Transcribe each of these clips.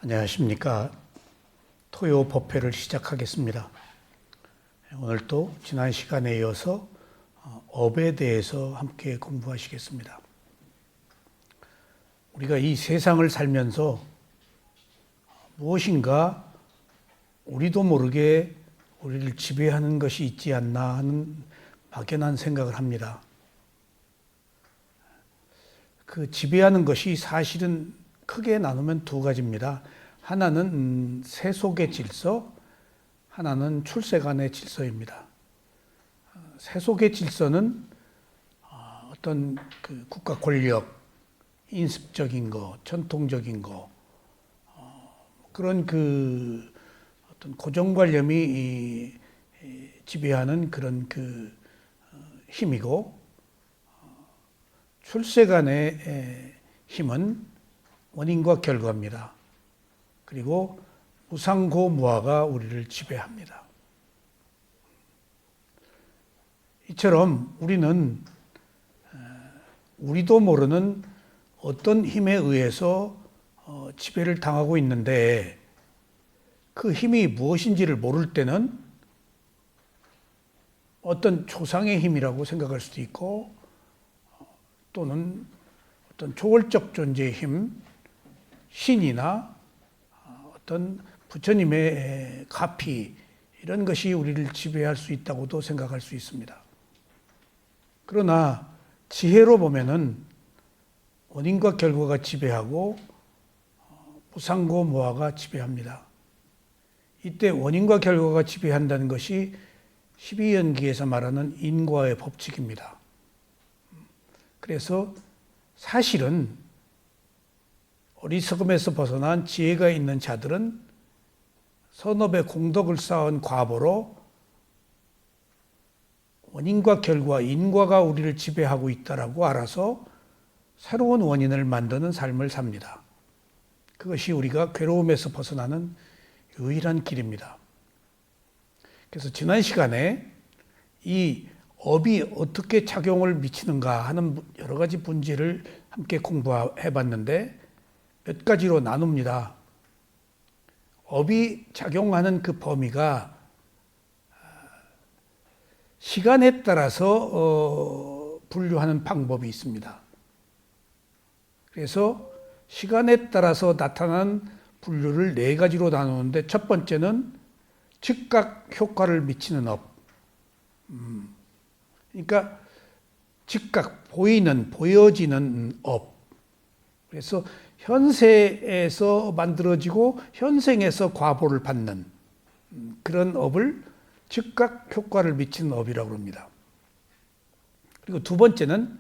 안녕하십니까. 토요 법회를 시작하겠습니다. 오늘 또 지난 시간에 이어서 업에 대해서 함께 공부하시겠습니다. 우리가 이 세상을 살면서 무엇인가 우리도 모르게 우리를 지배하는 것이 있지 않나 하는 막연한 생각을 합니다. 그 지배하는 것이 사실은 크게 나누면 두 가지입니다. 하나는 세속의 질서, 하나는 출세간의 질서입니다. 세속의 질서는 어떤 그 국가 권력, 인습적인 거, 전통적인 거, 그런 그 어떤 고정관념이 지배하는 그런 그 힘이고, 출세간의 힘은 원인과 결과입니다. 그리고 무상고무화가 우리를 지배합니다. 이처럼 우리는 우리도 모르는 어떤 힘에 의해서 지배를 당하고 있는데, 그 힘이 무엇인지를 모를 때는 어떤 초상의 힘이라고 생각할 수도 있고, 또는 어떤 초월적 존재의 힘, 신이나 어떤 부처님의 가피, 이런 것이 우리를 지배할 수 있다고도 생각할 수 있습니다. 그러나 지혜로 보면은 원인과 결과가 지배하고 무상고무화가 지배합니다. 이때 원인과 결과가 지배한다는 것이 12연기에서 말하는 인과의 법칙입니다. 그래서 사실은 어리석음에서 벗어난 지혜가 있는 자들은 선업의 공덕을 쌓은 과보로 원인과 결과, 인과가 우리를 지배하고 있다라고 알아서 새로운 원인을 만드는 삶을 삽니다. 그것이 우리가 괴로움에서 벗어나는 유일한 길입니다. 그래서 지난 시간에 이 업이 어떻게 작용을 미치는가 하는 여러 가지 문제를 함께 공부해 봤는데, 몇 가지로 나눕니다. 업이 작용하는 그 범위가 시간에 따라서 분류하는 방법이 있습니다. 그래서 시간에 따라서 나타난 분류를 네 가지로 나누는데, 첫 번째는 즉각 효과를 미치는 업. 그러니까 즉각 보여지는 업. 그래서 현세에서 만들어지고 현생에서 과보를 받는 그런 업을 즉각 효과를 미치는 업이라고 합니다. 그리고 두 번째는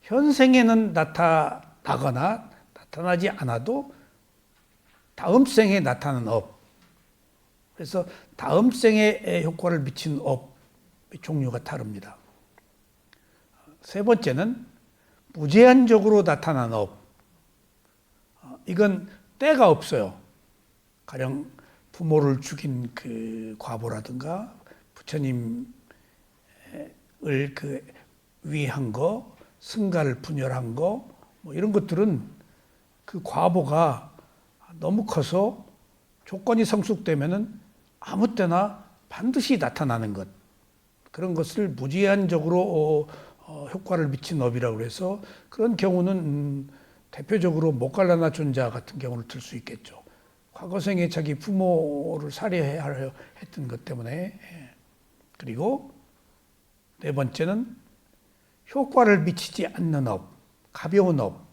현생에는 나타나거나 나타나지 않아도 다음 생에 나타나는 업. 그래서 다음 생에 효과를 미치는 업의 종류가 다릅니다. 세 번째는 무제한적으로 나타나는 업. 이건 때가 없어요. 가령 부모를 죽인 그 과보라든가 부처님을 그 위한 거, 승가를 분열한 거, 뭐 이런 것들은 그 과보가 너무 커서 조건이 성숙되면은 아무 때나 반드시 나타나는 것, 그런 것을 무제한적으로 효과를 미친 업이라고 해서, 그런 경우는 대표적으로 모칼라나 존자 같은 경우를 들 수 있겠죠. 과거 생에 자기 부모를 살해하려 했던 것 때문에. 그리고 네 번째는 효과를 미치지 않는 업, 가벼운 업.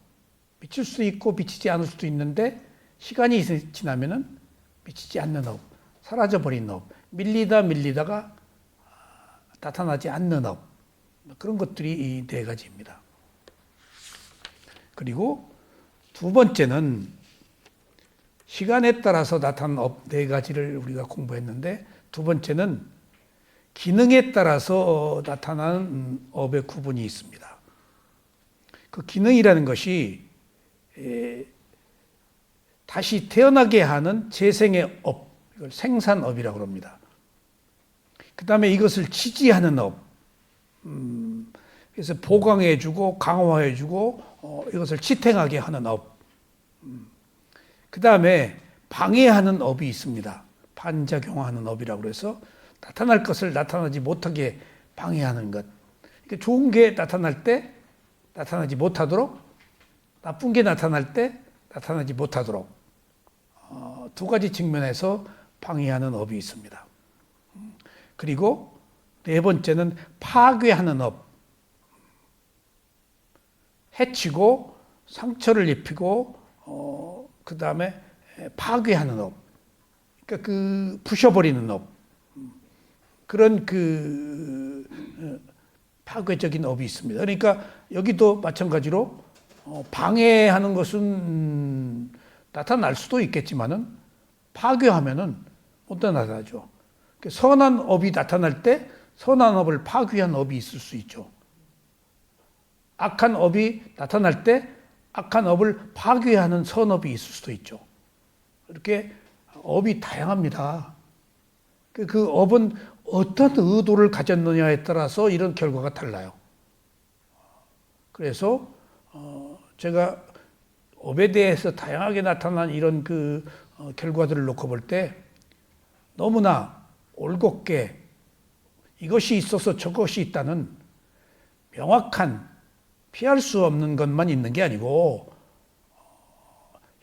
미칠 수 있고 미치지 않을 수도 있는데 시간이 지나면은 미치지 않는 업, 사라져버린 업, 밀리다가 나타나지 않는 업, 그런 것들이 이 네 가지입니다. 그리고 두 번째는 시간에 따라서 나타나는 업 네 가지를 우리가 공부했는데, 두 번째는 기능에 따라서 나타나는 업의 구분이 있습니다. 그 기능이라는 것이 다시 태어나게 하는 재생의 업, 이걸 생산업이라고 합니다. 그 다음에 이것을 지지하는 업, 그래서 보강해주고 강화해주고 이것을 지탱하게 하는 업. 그 다음에 방해하는 업이 있습니다. 반작용하는 업이라고 해서 나타날 것을 나타나지 못하게 방해하는 것. 그러니까 좋은 게 나타날 때 나타나지 못하도록, 나쁜 게 나타날 때 나타나지 못하도록 두 가지 측면에서 방해하는 업이 있습니다. 그리고 네 번째는 파괴하는 업. 해치고 상처를 입히고 그 다음에 파괴하는 업. 그러니까 그 부셔버리는 업. 그런 파괴적인 업이 있습니다. 그러니까 여기도 마찬가지로 방해하는 것은 나타날 수도 있겠지만은 파괴하면은 못 나타나죠. 선한 업이 나타날 때 선한 업을 파괴한 업이 있을 수 있죠. 악한 업이 나타날 때 악한 업을 파괴하는 선업이 있을 수도 있죠. 이렇게 업이 다양합니다. 그 업은 어떤 의도를 가졌느냐에 따라서 이런 결과가 달라요. 그래서 제가 업에 대해서 다양하게 나타난 이런 결과들을 놓고 볼 때 너무나 올곧게 이것이 있어서 저것이 있다는 명확한 피할 수 없는 것만 있는 게 아니고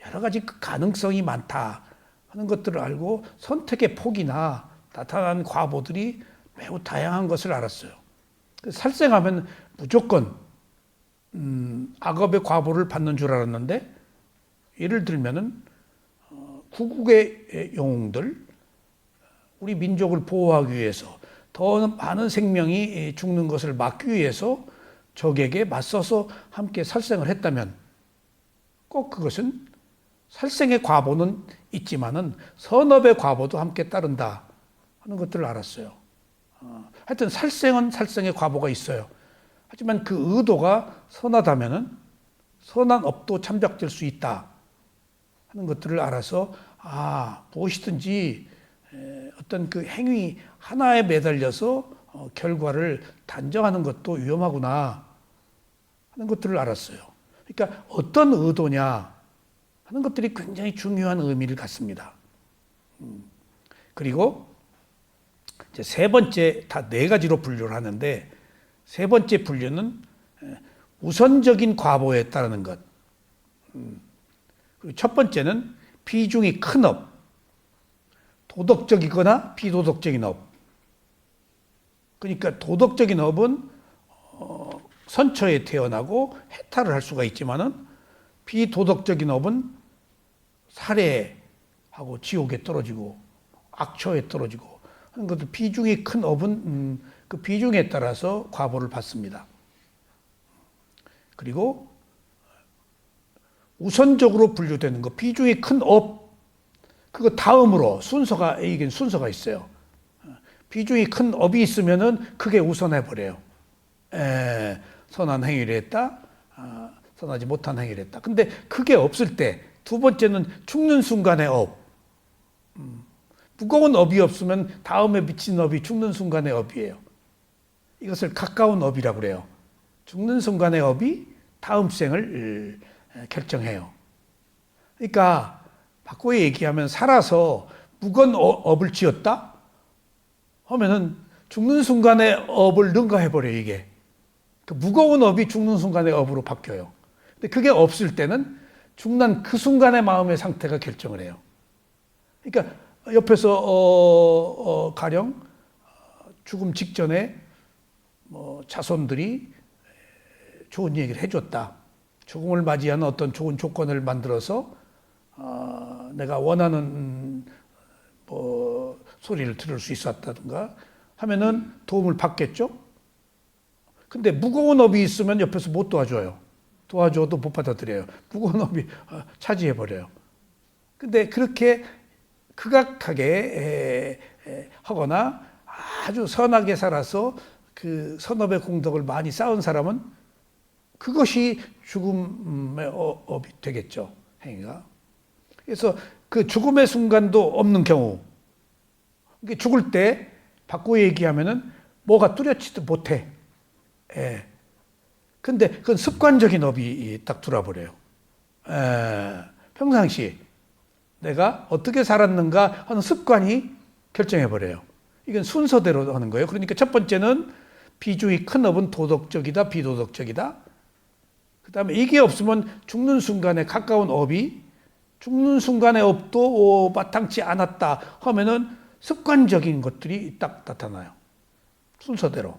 여러 가지 가능성이 많다 하는 것들을 알고 선택의 폭이나 나타난 과보들이 매우 다양한 것을 알았어요. 살생하면 무조건 악업의 과보를 받는 줄 알았는데, 예를 들면은 구국의 영웅들, 우리 민족을 보호하기 위해서 더 많은 생명이 죽는 것을 막기 위해서 적에게 맞서서 함께 살생을 했다면 꼭 그것은 살생의 과보는 있지만은 선업의 과보도 함께 따른다 하는 것들을 알았어요. 하여튼 살생은 살생의 과보가 있어요. 하지만 그 의도가 선하다면은 선한 업도 참작될 수 있다 하는 것들을 알아서 무엇이든지 어떤 그 행위 하나에 매달려서 결과를 단정하는 것도 위험하구나 하는 것들을 알았어요. 그러니까 어떤 의도냐 하는 것들이 굉장히 중요한 의미를 갖습니다. 그리고 이제 세 번째, 다 네 가지로 분류를 하는데, 세 번째 분류는 우선적인 과보에 따르는 것. 그리고 첫 번째는 비중이 큰 업, 도덕적이거나 비도덕적인 업. 그러니까 도덕적인 업은 선처에 태어나고 해탈을 할 수가 있지만은 비도덕적인 업은 살해하고 지옥에 떨어지고 악처에 떨어지고 하는 것도, 비중이 큰 업은 그 비중에 따라서 과보를 받습니다. 그리고 우선적으로 분류되는 것, 비중이 큰 업, 그거 다음으로 이게 순서가 있어요. 비중이 큰 업이 있으면은 크게 우선해 버려요. 선한 행위를 했다, 선하지 못한 행위를 했다. 근데 그게 없을 때 두 번째는 죽는 순간의 업. 무거운 업이 없으면 다음에 미친 업이 죽는 순간의 업이에요. 이것을 가까운 업이라고 그래요. 죽는 순간의 업이 다음 생을 결정해요. 그러니까 바꿔 얘기하면 살아서 무거운 업을 지었다 하면은 죽는 순간의 업을 능가해버려요, 이게. 그 무거운 업이 죽는 순간의 업으로 바뀌어요. 근데 그게 없을 때는 죽는 그 순간의 마음의 상태가 결정을 해요. 그러니까 옆에서 가령 죽음 직전에 자손들이 좋은 얘기를 해줬다. 죽음을 맞이하는 어떤 좋은 조건을 만들어서 내가 원하는 소리를 들을 수 있었다든가 하면은 도움을 받겠죠. 근데 무거운 업이 있으면 옆에서 못 도와줘요. 도와줘도 못 받아들여요. 무거운 업이 차지해버려요. 근데 그렇게 극악하게 하거나 아주 선하게 살아서 그 선업의 공덕을 많이 쌓은 사람은 그것이 죽음의 업이 되겠죠, 행위가. 그래서 그 죽음의 순간도 없는 경우, 죽을 때 바꾸어 얘기하면은 뭐가 뚜렷지도 못해. 근데 그건 습관적인 업이 딱 들어버려요. 평상시 내가 어떻게 살았는가 하는 습관이 결정해버려요. 이건 순서대로 하는 거예요. 그러니까 첫 번째는 비주의 큰 업은 도덕적이다, 비도덕적이다. 그 다음에 이게 없으면 죽는 순간에 가까운 업이 죽는 순간의 업도 마땅치 않았다 하면은 습관적인 것들이 딱 나타나요. 순서대로.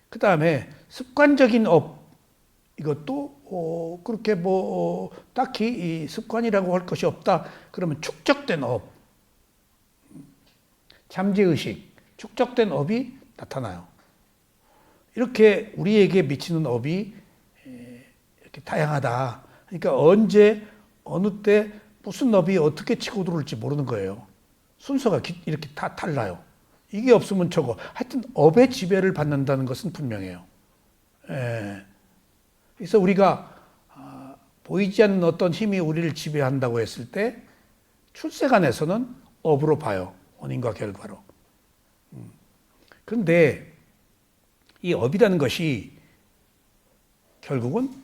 그 다음에 습관적인 업, 이것도 그렇게 딱히 이 습관이라고 할 것이 없다. 그러면 축적된 업, 잠재의식, 축적된 업이 나타나요. 이렇게 우리에게 미치는 업이 이렇게 다양하다. 그러니까 언제, 어느 때 무슨 업이 어떻게 치고 들어올지 모르는 거예요. 순서가 이렇게 다 달라요. 이게 없으면 저거. 하여튼 업의 지배를 받는다는 것은 분명해요. 그래서 우리가 보이지 않는 어떤 힘이 우리를 지배한다고 했을 때 출세관에서는 업으로 봐요. 원인과 결과로. 그런데 이 업이라는 것이 결국은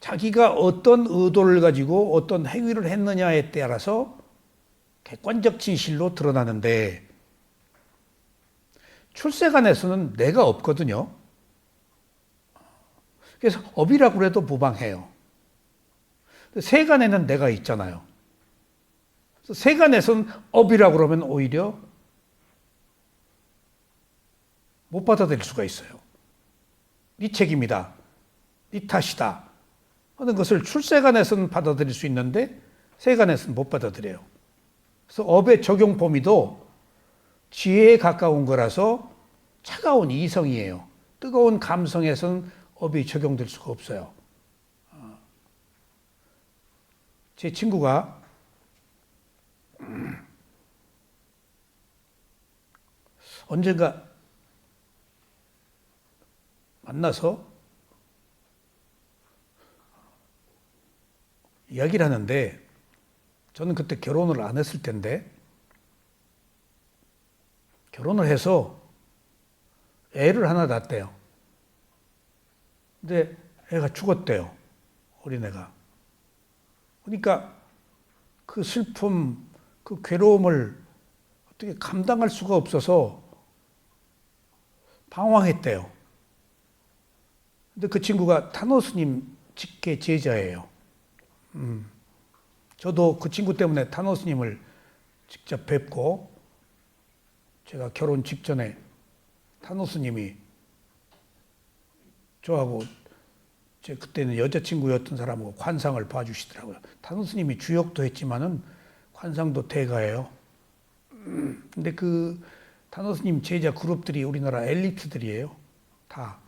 자기가 어떤 의도를 가지고 어떤 행위를 했느냐에 따라서 객관적 진실로 드러나는데 출세관에서는 내가 없거든요. 그래서 업이라고 해도 무방해요. 세간에는 내가 있잖아요. 세간에서는 업이라고 그러면 오히려 못 받아들일 수가 있어요. 네 책임이다. 네 탓이다. 하는 것을 출세간에서는 받아들일 수 있는데 세간에서는 못 받아들여요. 그래서 업의 적용 범위도 지혜에 가까운 거라서 차가운 이성이에요. 뜨거운 감성에서는 업이 적용될 수가 없어요. 제 친구가 언젠가 만나서 이야기를 하는데 저는 그때 결혼을 안 했을 텐데 결혼을 해서 애를 하나 낳았대요. 근데 애가 죽었대요. 어린애가. 그러니까 그 슬픔, 그 괴로움을 어떻게 감당할 수가 없어서 방황했대요. 근데 그 친구가 타노 스님 직계 제자예요. 저도 그 친구 때문에 타노 스님을 직접 뵙고 제가 결혼 직전에 타노 스님이 저하고 제 그때는 여자친구였던 사람하고 관상을 봐주시더라고요. 타노 스님이 주역도 했지만은 관상도 대가예요. 근데 그 타노 스님 제자 그룹들이 우리나라 엘리트들이에요. 다.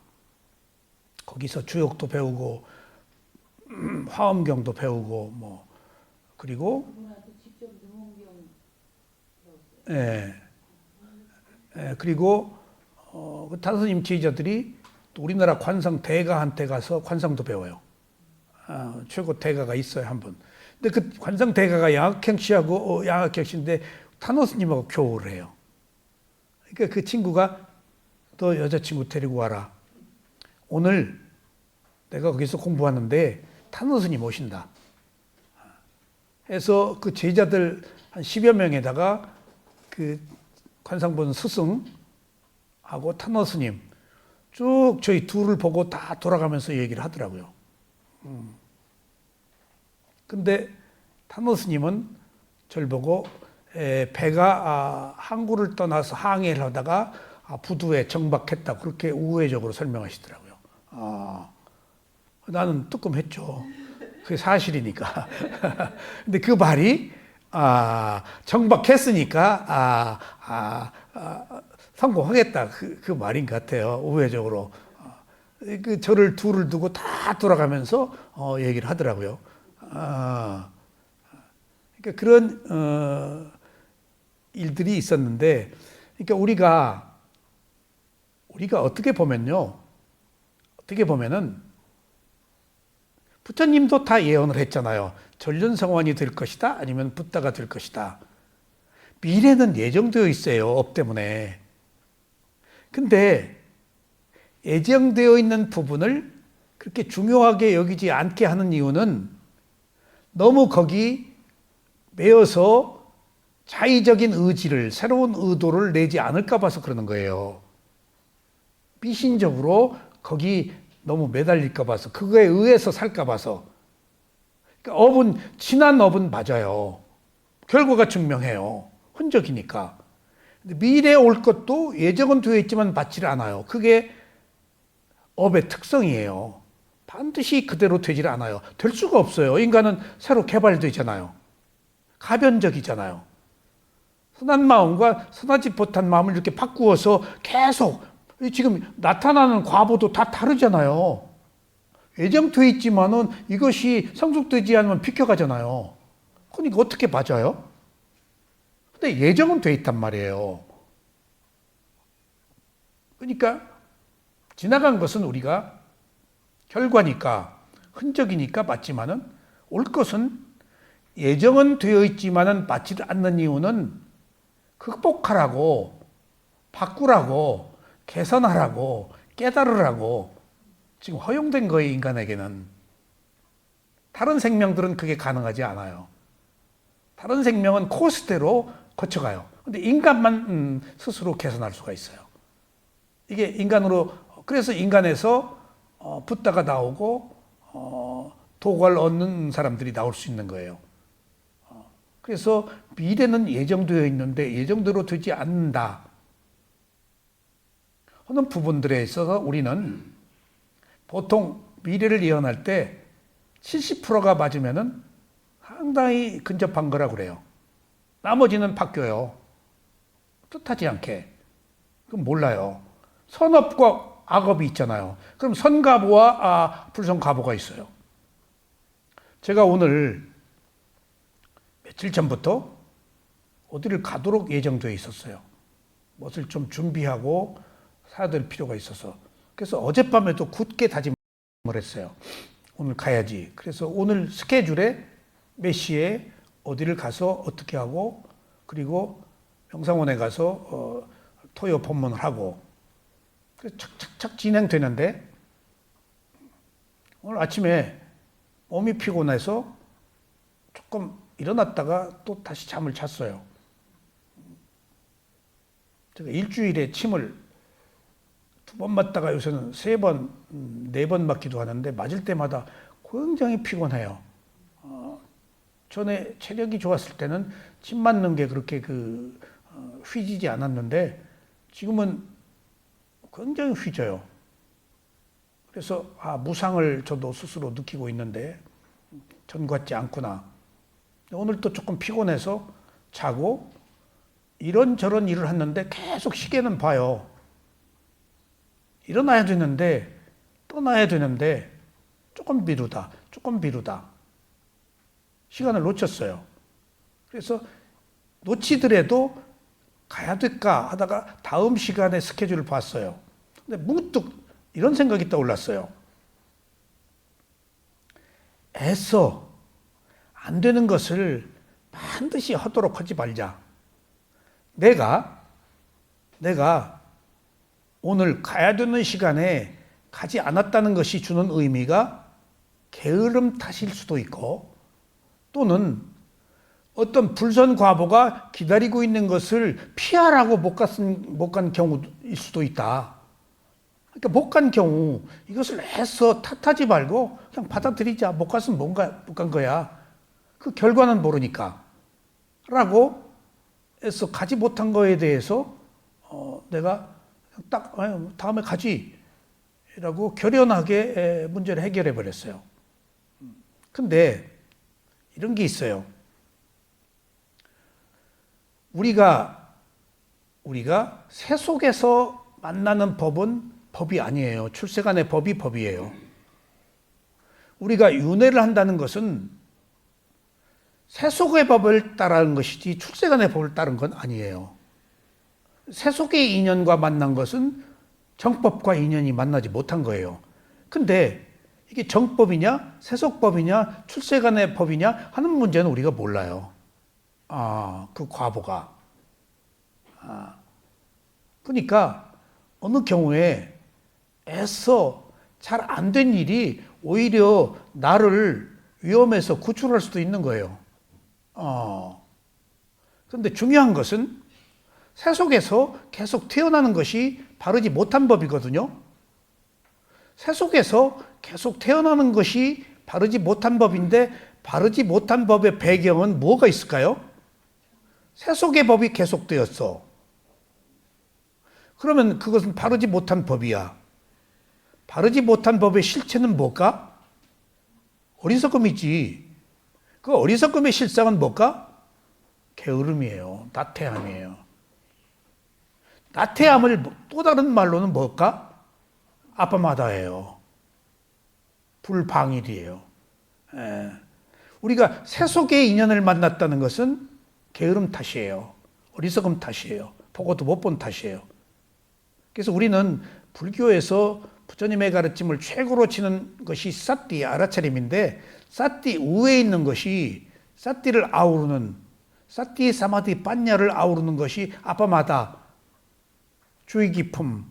거기서 주역도 배우고 화엄경도 배우고 뭐 그리고 그리고 그 타노 스님 제자들이 또 우리나라 관상 대가한테 가서 관상도 배워요. 최고 대가가 있어요, 한 분. 근데 그 관상 대가가 양학경 씨하고 양학경 씨인데 타노 스님하고 교우를 해요. 그러니까 그 친구가 너 여자친구 데리고 와라. 오늘 내가 거기서 공부하는데 타노 스님 오신다. 해서 그 제자들 한 10여 명에다가 그 관상본 스승하고 타노 스님 쭉 저희 둘을 보고 다 돌아가면서 얘기를 하더라고요. 근데 타노 스님은 저를 보고 배가 항구를 떠나서 항해를 하다가 부두에 정박했다. 그렇게 우회적으로 설명하시더라고요. 나는 뜨끔했죠. 그게 사실이니까. 근데 그 말이 정박했으니까 성공하겠다. 그 말인 것 같아요. 우회적으로. 그 저를 둘을 두고 다 돌아가면서 얘기를 하더라고요. 그러니까 그런 일들이 있었는데, 그러니까 우리가 어떻게 보면요, 어떻게 보면은 부처님도 다 예언을 했잖아요. 전륜성원이 될 것이다, 아니면 붓다가 될 것이다. 미래는 예정되어 있어요, 업 때문에. 근데 예정되어 있는 부분을 그렇게 중요하게 여기지 않게 하는 이유는 너무 거기 매여서 자의적인 의지를, 새로운 의도를 내지 않을까 봐서 그러는 거예요. 미신적으로 거기 너무 매달릴까 봐서, 그거에 의해서 살까 봐서. 그러니까 업은, 지난 업은 맞아요. 결과가 증명해요. 흔적이니까. 근데 미래에 올 것도 예정은 되어 있지만 맞지를 않아요. 그게 업의 특성이에요. 반드시 그대로 되질 않아요. 될 수가 없어요. 인간은 새로 개발되잖아요. 가변적이잖아요. 선한 마음과 선하지 못한 마음을 이렇게 바꾸어서 계속, 지금 나타나는 과보도 다 다르잖아요. 예정돼 있지만은 이것이 성숙되지 않으면 비켜가잖아요. 그러니까 어떻게 맞아요? 근데 예정은 돼 있단 말이에요. 그러니까 지나간 것은 우리가 결과니까, 흔적이니까 맞지만은, 올 것은 예정은 되어 있지만은 맞지 않는 이유는 극복하라고, 바꾸라고, 개선하라고, 깨달으라고 지금 허용된 거예요. 인간에게는. 다른 생명들은 그게 가능하지 않아요. 다른 생명은 코스대로 거쳐가요. 근데 인간만 스스로 개선할 수가 있어요. 이게 인간으로, 그래서 인간에서 붓다가 나오고 도구를 얻는 사람들이 나올 수 있는 거예요. 그래서 미래는 예정되어 있는데 예정대로 되지 않는다 하는 부분들에 있어서 우리는 보통 미래를 예언할 때 70%가 맞으면은 상당히 근접한 거라고 그래요. 나머지는 바뀌어요. 뜻하지 않게. 그럼 몰라요. 선업과 악업이 있잖아요. 그럼 선가보와 불선가보가 있어요. 제가 오늘 며칠 전부터 어디를 가도록 예정되어 있었어요. 무엇을 좀 준비하고 사야 될 필요가 있어서. 그래서 어젯밤에도 굳게 다짐을 했어요. 오늘 가야지. 그래서 오늘 스케줄에 몇 시에 어디를 가서 어떻게 하고, 그리고 명상원에 가서 토요 법문을 하고, 착착착 진행되는데 오늘 아침에 몸이 피곤해서 조금 일어났다가 또 다시 잠을 잤어요. 제가 일주일에 침을 2번 맞다가 요새는 3번, 4번 맞기도 하는데, 맞을 때마다 굉장히 피곤해요. 전에 체력이 좋았을 때는 침 맞는 게 그렇게 휘지지 않았는데 지금은 굉장히 휘져요. 그래서 무상을 저도 스스로 느끼고 있는데 전 같지 않구나. 오늘 또 조금 피곤해서 자고 이런저런 일을 했는데 계속 시계는 봐요. 일어나야 되는데, 떠나야 되는데 조금 미루다, 조금 미루다. 시간을 놓쳤어요. 그래서 놓치더라도 가야 될까 하다가 다음 시간에 스케줄을 봤어요. 근데 문득 이런 생각이 떠올랐어요. 애써 안 되는 것을 반드시 하도록 하지 말자. 내가 오늘 가야 되는 시간에 가지 않았다는 것이 주는 의미가 게으름 탓일 수도 있고, 또는 어떤 불선과보가 기다리고 있는 것을 피하라고 못 간 경우일 수도 있다. 그러니까 못 간 경우 이것을 애써 탓하지 말고 그냥 받아들이자. 못 갔으면 못 간 거야. 그 결과는 모르니까. 라고 애써 가지 못한 거에 대해서 내가 딱 다음에 가지 라고 결연하게 문제를 해결해 버렸어요. 근데 이런 게 있어요. 우리가 새 속에서 만나는 법은 법이 아니에요. 출세간의 법이 법이에요. 우리가 윤회를 한다는 것은 새 속의 법을 따르는 것이지 출세간의 법을 따른 건 아니에요. 새 속의 인연과 만난 것은 정법과 인연이 만나지 못한 거예요. 근데 이게 정법이냐, 세속법이냐, 출세간의 법이냐 하는 문제는 우리가 몰라요. 그 과보가. 그러니까 어느 경우에 애써 잘 안 된 일이 오히려 나를 위험에서 구출할 수도 있는 거예요. 그런데 중요한 것은 새 속에서 계속 태어나는 것이 바르지 못한 법이거든요. 새 속에서 계속 태어나는 것이 바르지 못한 법인데 바르지 못한 법의 배경은 뭐가 있을까요? 새 속의 법이 계속되었어. 그러면 그것은 바르지 못한 법이야. 바르지 못한 법의 실체는 뭘까? 어리석음이지. 그 어리석음의 실상은 뭘까? 게으름이에요. 나태함이에요. 나태함을 또 다른 말로는 뭘까? 아빠마다예요. 불방일이에요. 우리가 새 속의 인연을 만났다는 것은 게으름 탓이에요. 어리석음 탓이에요. 보고도 못 본 탓이에요. 그래서 우리는 불교에서 부처님의 가르침을 최고로 치는 것이 사띠, 알아차림인데 사띠 우에 있는 것이 사띠를 아우르는 사띠 사마디 빠냐를 아우르는 것이 아빠마다 주의 깊음,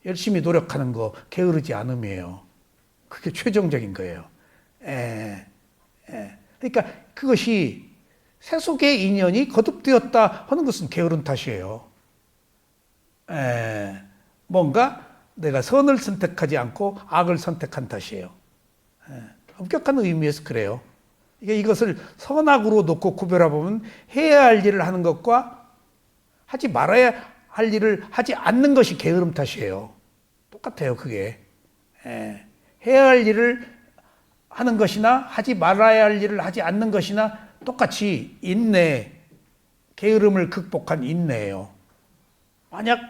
열심히 노력하는 거, 게으르지 않음이에요. 그게 최종적인 거예요. 그러니까 그것이 새 속의 인연이 거듭되었다 하는 것은 게으른 탓이에요. 뭔가 내가 선을 선택하지 않고 악을 선택한 탓이에요. 엄격한 의미에서 그래요. 이것을 선악으로 놓고 구별해보면 해야 할 일을 하는 것과 하지 말아야 할 일을 하지 않는 것이 게으름 탓이에요. 똑같아요, 그게. 해야 할 일을 하는 것이나 하지 말아야 할 일을 하지 않는 것이나 똑같이 인내, 게으름을 극복한 인내예요. 만약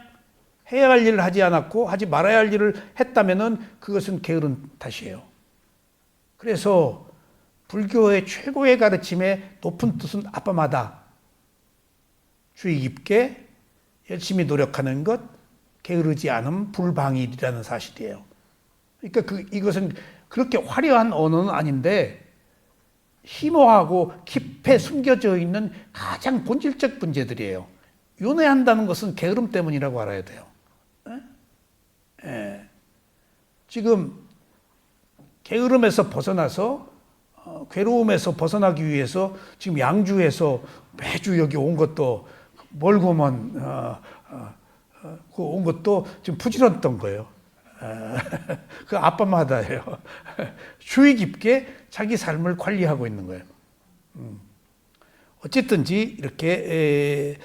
해야 할 일을 하지 않았고 하지 말아야 할 일을 했다면은 그것은 게으른 탓이에요. 그래서 불교의 최고의 가르침의 높은 뜻은 아빠마다 주의 깊게 열심히 노력하는 것, 게으르지 않음, 불방일이라는 사실이에요. 그러니까 이것은 그렇게 화려한 언어는 아닌데 심오하고 깊이 숨겨져 있는 가장 본질적 문제들이에요. 윤회한다는 것은 게으름 때문이라고 알아야 돼요. 지금 게으름에서 벗어나서 괴로움에서 벗어나기 위해서 지금 양주에서 매주 여기 온 것도 멀고만 온 것도 지금 부질없던 거예요. 그 아빠마다예요. 주의 깊게 자기 삶을 관리하고 있는 거예요. 어쨌든지 이렇게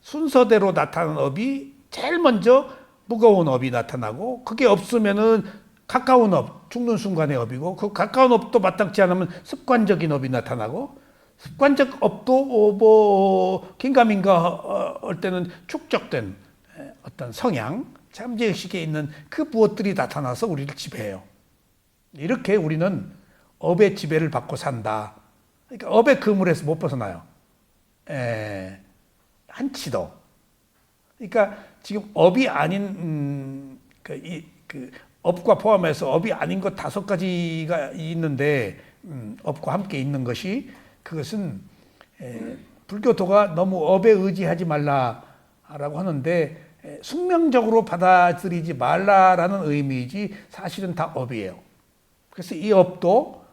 순서대로 나타나는 업이 제일 먼저 무거운 업이 나타나고 그게 없으면은 가까운 업, 죽는 순간의 업이고 그 가까운 업도 마땅치 않으면 습관적인 업이 나타나고 습관적 업도 긴가민가 할 때는 축적된 어떤 성향, 잠재의식에 있는 그 무엇들이 나타나서 우리를 지배해요. 이렇게 우리는 업의 지배를 받고 산다. 그러니까 업의 그물에서 못 벗어나요. 한치도. 그러니까 지금 업이 아닌 업과 포함해서 업이 아닌 것 5가지가 있는데 업과 함께 있는 것이 그것은 불교도가 너무 업에 의지하지 말라라고 하는데 숙명적으로 받아들이지 말라라는 의미이지 사실은 다 업이에요. 그래서 이 업도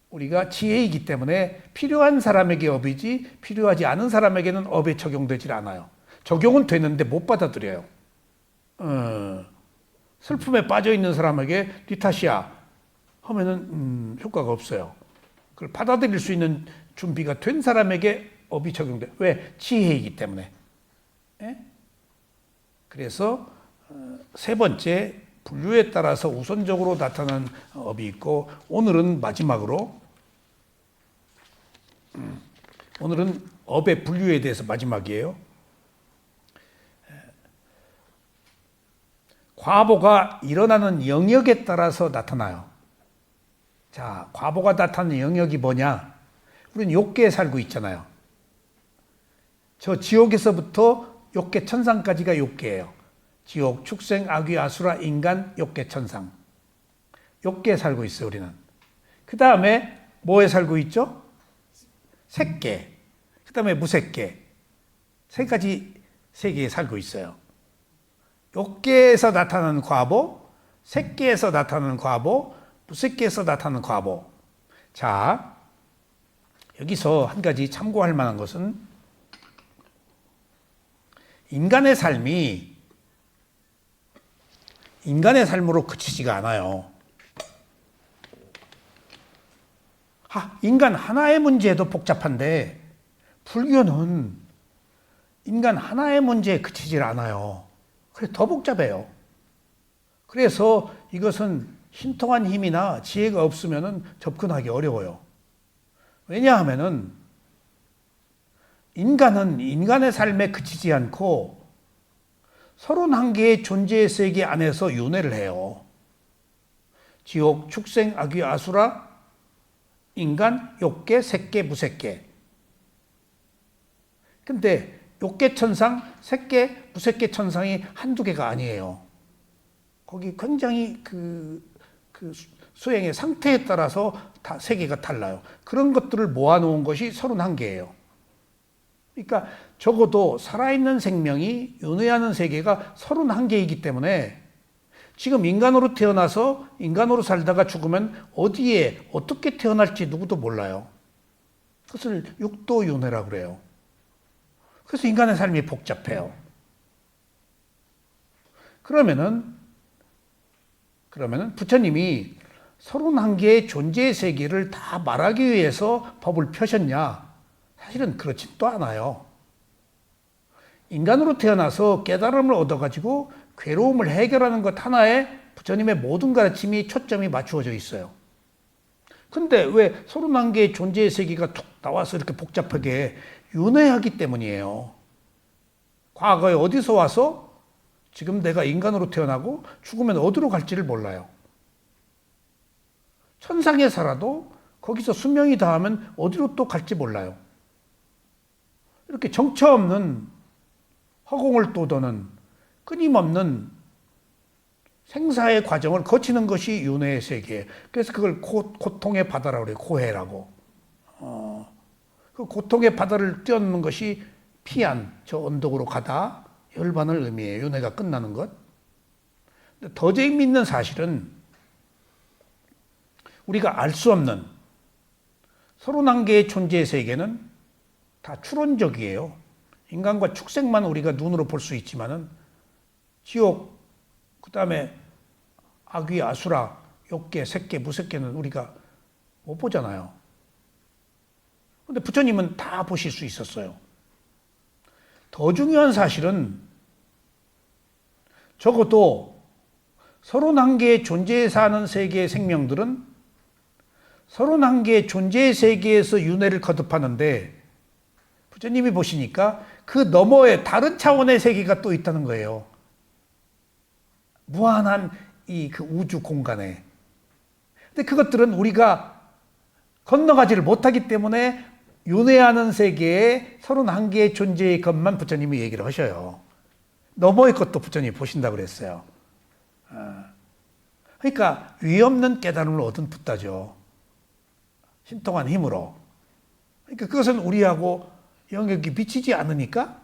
우리가 지혜이기 때문에 필요한 사람에게 업이지 필요하지 않은 사람에게는 업에 적용되질 않아요. 적용은 되는데 못 받아들여요. 슬픔에 빠져 있는 사람에게 네 탓이야 하면은 효과가 없어요. 그걸 받아들일 수 있는 준비가 된 사람에게 업이 적용돼. 왜? 지혜이기 때문에. 그래서 세 번째 분류에 따라서 우선적으로 나타나는 업이 있고 오늘은 마지막으로 오늘은 업의 분류에 대해서 마지막이에요. 과보가 일어나는 영역에 따라서 나타나요. 자, 과보가 나타나는 영역이 뭐냐? 우리는 욕계에 살고 있잖아요. 저 지옥에서부터 욕계 천상까지가 욕계예요. 지옥, 축생, 아귀, 아수라, 인간, 욕계, 천상. 욕계에 살고 있어요, 우리는. 그 다음에 뭐에 살고 있죠? 색계. 그 다음에 무색계. 세 가지 세계에 살고 있어요. 욕계에서 나타나는 과보, 색계에서 나타나는 과보, 무색계에서 나타나는 과보. 자, 여기서 한 가지 참고할 만한 것은 인간의 삶이 인간의 삶으로 그치지가 않아요. 인간 하나의 문제도 복잡한데 불교는 인간 하나의 문제에 그치질 않아요. 그래서 더 복잡해요. 그래서 이것은 신통한 힘이나 지혜가 없으면 접근하기 어려워요. 왜냐하면은 인간은 인간의 삶에 그치지 않고 31개의 존재의 세계 안에서 윤회를 해요. 지옥, 축생, 악귀, 아수라, 인간, 욕계, 색계, 무색계. 근데 욕계 천상, 색계, 무색계 천상이 한두 개가 아니에요. 거기 굉장히 그 수행의 상태에 따라서 다 세계가 달라요. 그런 것들을 모아놓은 것이 31개예요. 그러니까 적어도 살아있는 생명이 윤회하는 세계가 31개이기 때문에 지금 인간으로 태어나서 인간으로 살다가 죽으면 어디에 어떻게 태어날지 누구도 몰라요. 그것을 육도윤회라고 그래요. 그래서 인간의 삶이 복잡해요. 그러면은 부처님이 31개의 존재의 세계를 다 말하기 위해서 법을 펴셨냐? 사실은 그렇진 또 않아요. 인간으로 태어나서 깨달음을 얻어가지고 괴로움을 해결하는 것 하나에 부처님의 모든 가르침이 초점이 맞추어져 있어요. 근데 왜 31개의 존재의 세계가 툭 나와서 이렇게 복잡하게 윤회하기 때문이에요. 과거에 어디서 와서 지금 내가 인간으로 태어나고 죽으면 어디로 갈지를 몰라요. 천상에 살아도 거기서 수명이 다하면 어디로 또 갈지 몰라요. 이렇게 정처 없는 허공을 떠도는 끊임없는 생사의 과정을 거치는 것이 윤회의 세계. 그래서 그걸 고통의 바다라고 그래요. 고해라고. 그 고통의 바다를 뛰어넘는 것이 피안, 저 언덕으로 가다, 열반을 의미해요. 윤회가 끝나는 것. 더 재미있는 사실은 우리가 알 수 없는 31개의 존재의 세계는 다 추론적이에요. 인간과 축생만 우리가 눈으로 볼 수 있지만은 지옥, 그 다음에 악귀, 아수라, 욕계, 색계, 무색계는 우리가 못 보잖아요. 근데 부처님은 다 보실 수 있었어요. 더 중요한 사실은 적어도 31개의 존재에 사는 세계의 생명들은 31개의 존재의 세계에서 윤회를 거듭하는데 부처님이 보시니까 그 너머에 다른 차원의 세계가 또 있다는 거예요. 무한한 그 우주 공간에. 근데 그것들은 우리가 건너가지를 못하기 때문에 윤회하는 세계에 31개의 존재의 것만 부처님이 얘기를 하셔요. 너머의 것도 부처님이 보신다고 그랬어요. 그러니까 위없는 깨달음을 얻은 붓다죠. 신통한 힘으로. 그러니까 그것은 우리하고 영역이 미치지 않으니까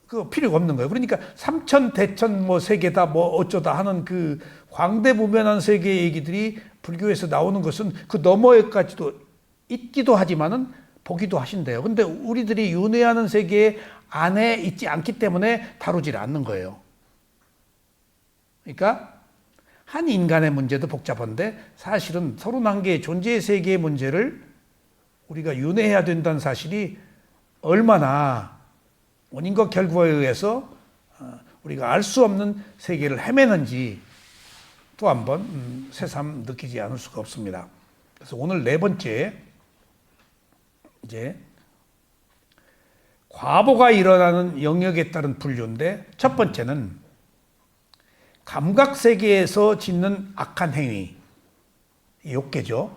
그 필요가 없는 거예요. 그러니까 삼천 대천 뭐 세계다 뭐 어쩌다 하는 그 광대무변한 세계의 얘기들이 불교에서 나오는 것은 그 너머에까지도 있기도 하지만은 보기도 하신대요. 근데 우리들이 윤회하는 세계 안에 있지 않기 때문에 다루질 않는 거예요. 그러니까 한 인간의 문제도 복잡한데 사실은 31개의 존재의 세계의 문제를 우리가 윤회해야 된다는 사실이 얼마나 원인과 결과에 의해서 우리가 알 수 없는 세계를 헤매는지 또 한 번 새삼 느끼지 않을 수가 없습니다. 그래서 오늘 네 번째 이제 과보가 일어나는 영역에 따른 분류인데 첫 번째는 감각세계에서 짓는 악한 행위, 욕계죠.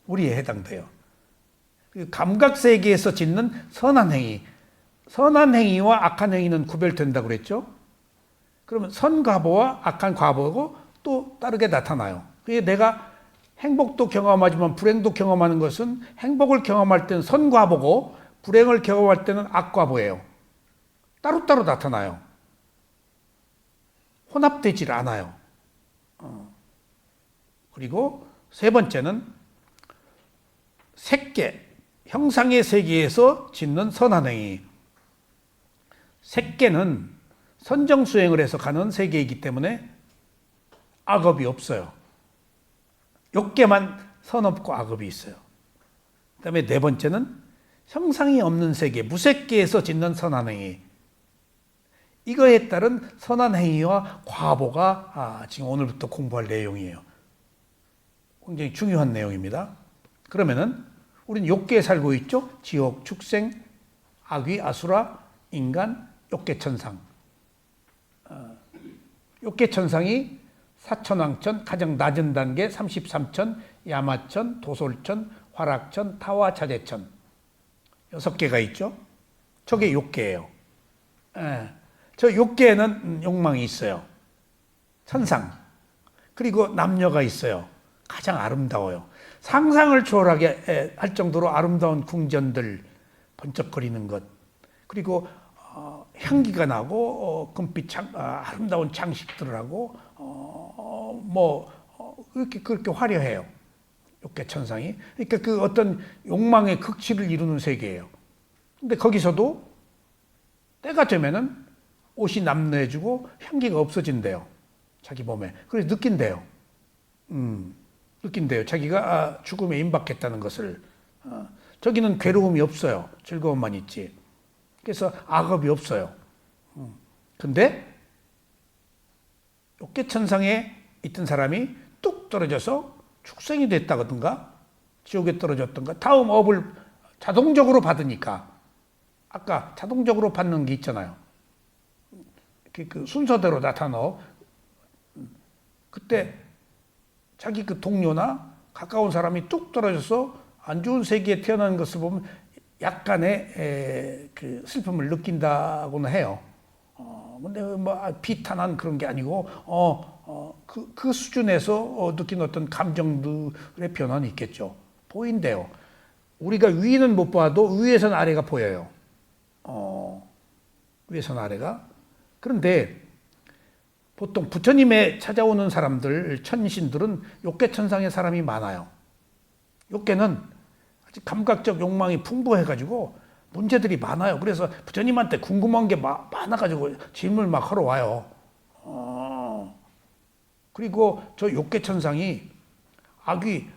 우리에 해당돼요. 감각세계에서 짓는 선한 행위, 선한 행위와 악한 행위는 구별된다고 그랬죠. 그러면 선과보와 악한 과보고 또 다르게 나타나요. 내가 행복도 경험하지만 불행도 경험하는 것은 행복을 경험할 때는 선과보고 불행을 경험할 때는 악과보예요. 따로따로 나타나요. 혼합되질 않아요. 그리고 세 번째는 색계, 형상의 세계에서 짓는 선한 행위. 색계는 선정수행을 해서 가는 세계이기 때문에 악업이 없어요. 욕계만 선업고 악업이 있어요. 그 다음에 네 번째는 형상이 없는 세계, 무색계에서 짓는 선한 행위. 이거에 따른 선한 행위와 과보가 지금 오늘부터 공부할 내용이에요. 굉장히 중요한 내용입니다. 그러면은 우리는 욕계에 살고 있죠. 지옥, 축생, 악귀, 아수라, 인간, 욕계천상. 욕계천상이 사천왕천, 가장 낮은 단계 33천, 야마천, 도솔천, 화락천, 타와 자재천. 6개가 있죠. 저게 욕계예요. 저 욕계에는 욕망이 있어요. 천상. 그리고 남녀가 있어요. 가장 아름다워요. 상상을 초월하게 할 정도로 아름다운 궁전들, 번쩍거리는 것. 그리고 향기가 나고 금빛 아름다운 장식들을 하고 그렇게 화려해요. 욕계천상이. 그러니까 그 어떤 욕망의 극치를 이루는 세계예요. 근데 거기서도 때가 되면은 옷이 남루해지고 향기가 없어진대요. 자기 몸에. 그래서 느낀대요. 느낀대요. 자기가 죽음에 임박했다는 것을. 저기는 괴로움이 없어요. 즐거움만 있지. 그래서 악업이 없어요. 근데 욕계천상에 있던 사람이 뚝 떨어져서 축생이 됐다든가 지옥에 떨어졌던가 다음 업을 자동적으로 받으니까 아까 자동적으로 받는 게 있잖아요. 그 순서대로 나타나. 그때 자기 그 동료나 가까운 사람이 뚝 떨어져서 안 좋은 세계에 태어나는 것을 보면 약간의 그 슬픔을 느낀다고는 해요. 근데 비탄한 그런 게 아니고 그 수준에서 느낀 어떤 감정들의 변화는 있겠죠. 보인대요. 우리가 위는 못 봐도 위에서는 아래가 보여요. 위에서는 아래가. 그런데 보통 부처님에 찾아오는 사람들, 천신들은 욕계천상의 사람이 많아요. 욕계는 아주 감각적 욕망이 풍부해가지고 문제들이 많아요. 그래서 부처님한테 궁금한 게 많아가지고 질문을 막 하러 와요. 그리고 저 욕계천상이 악귀,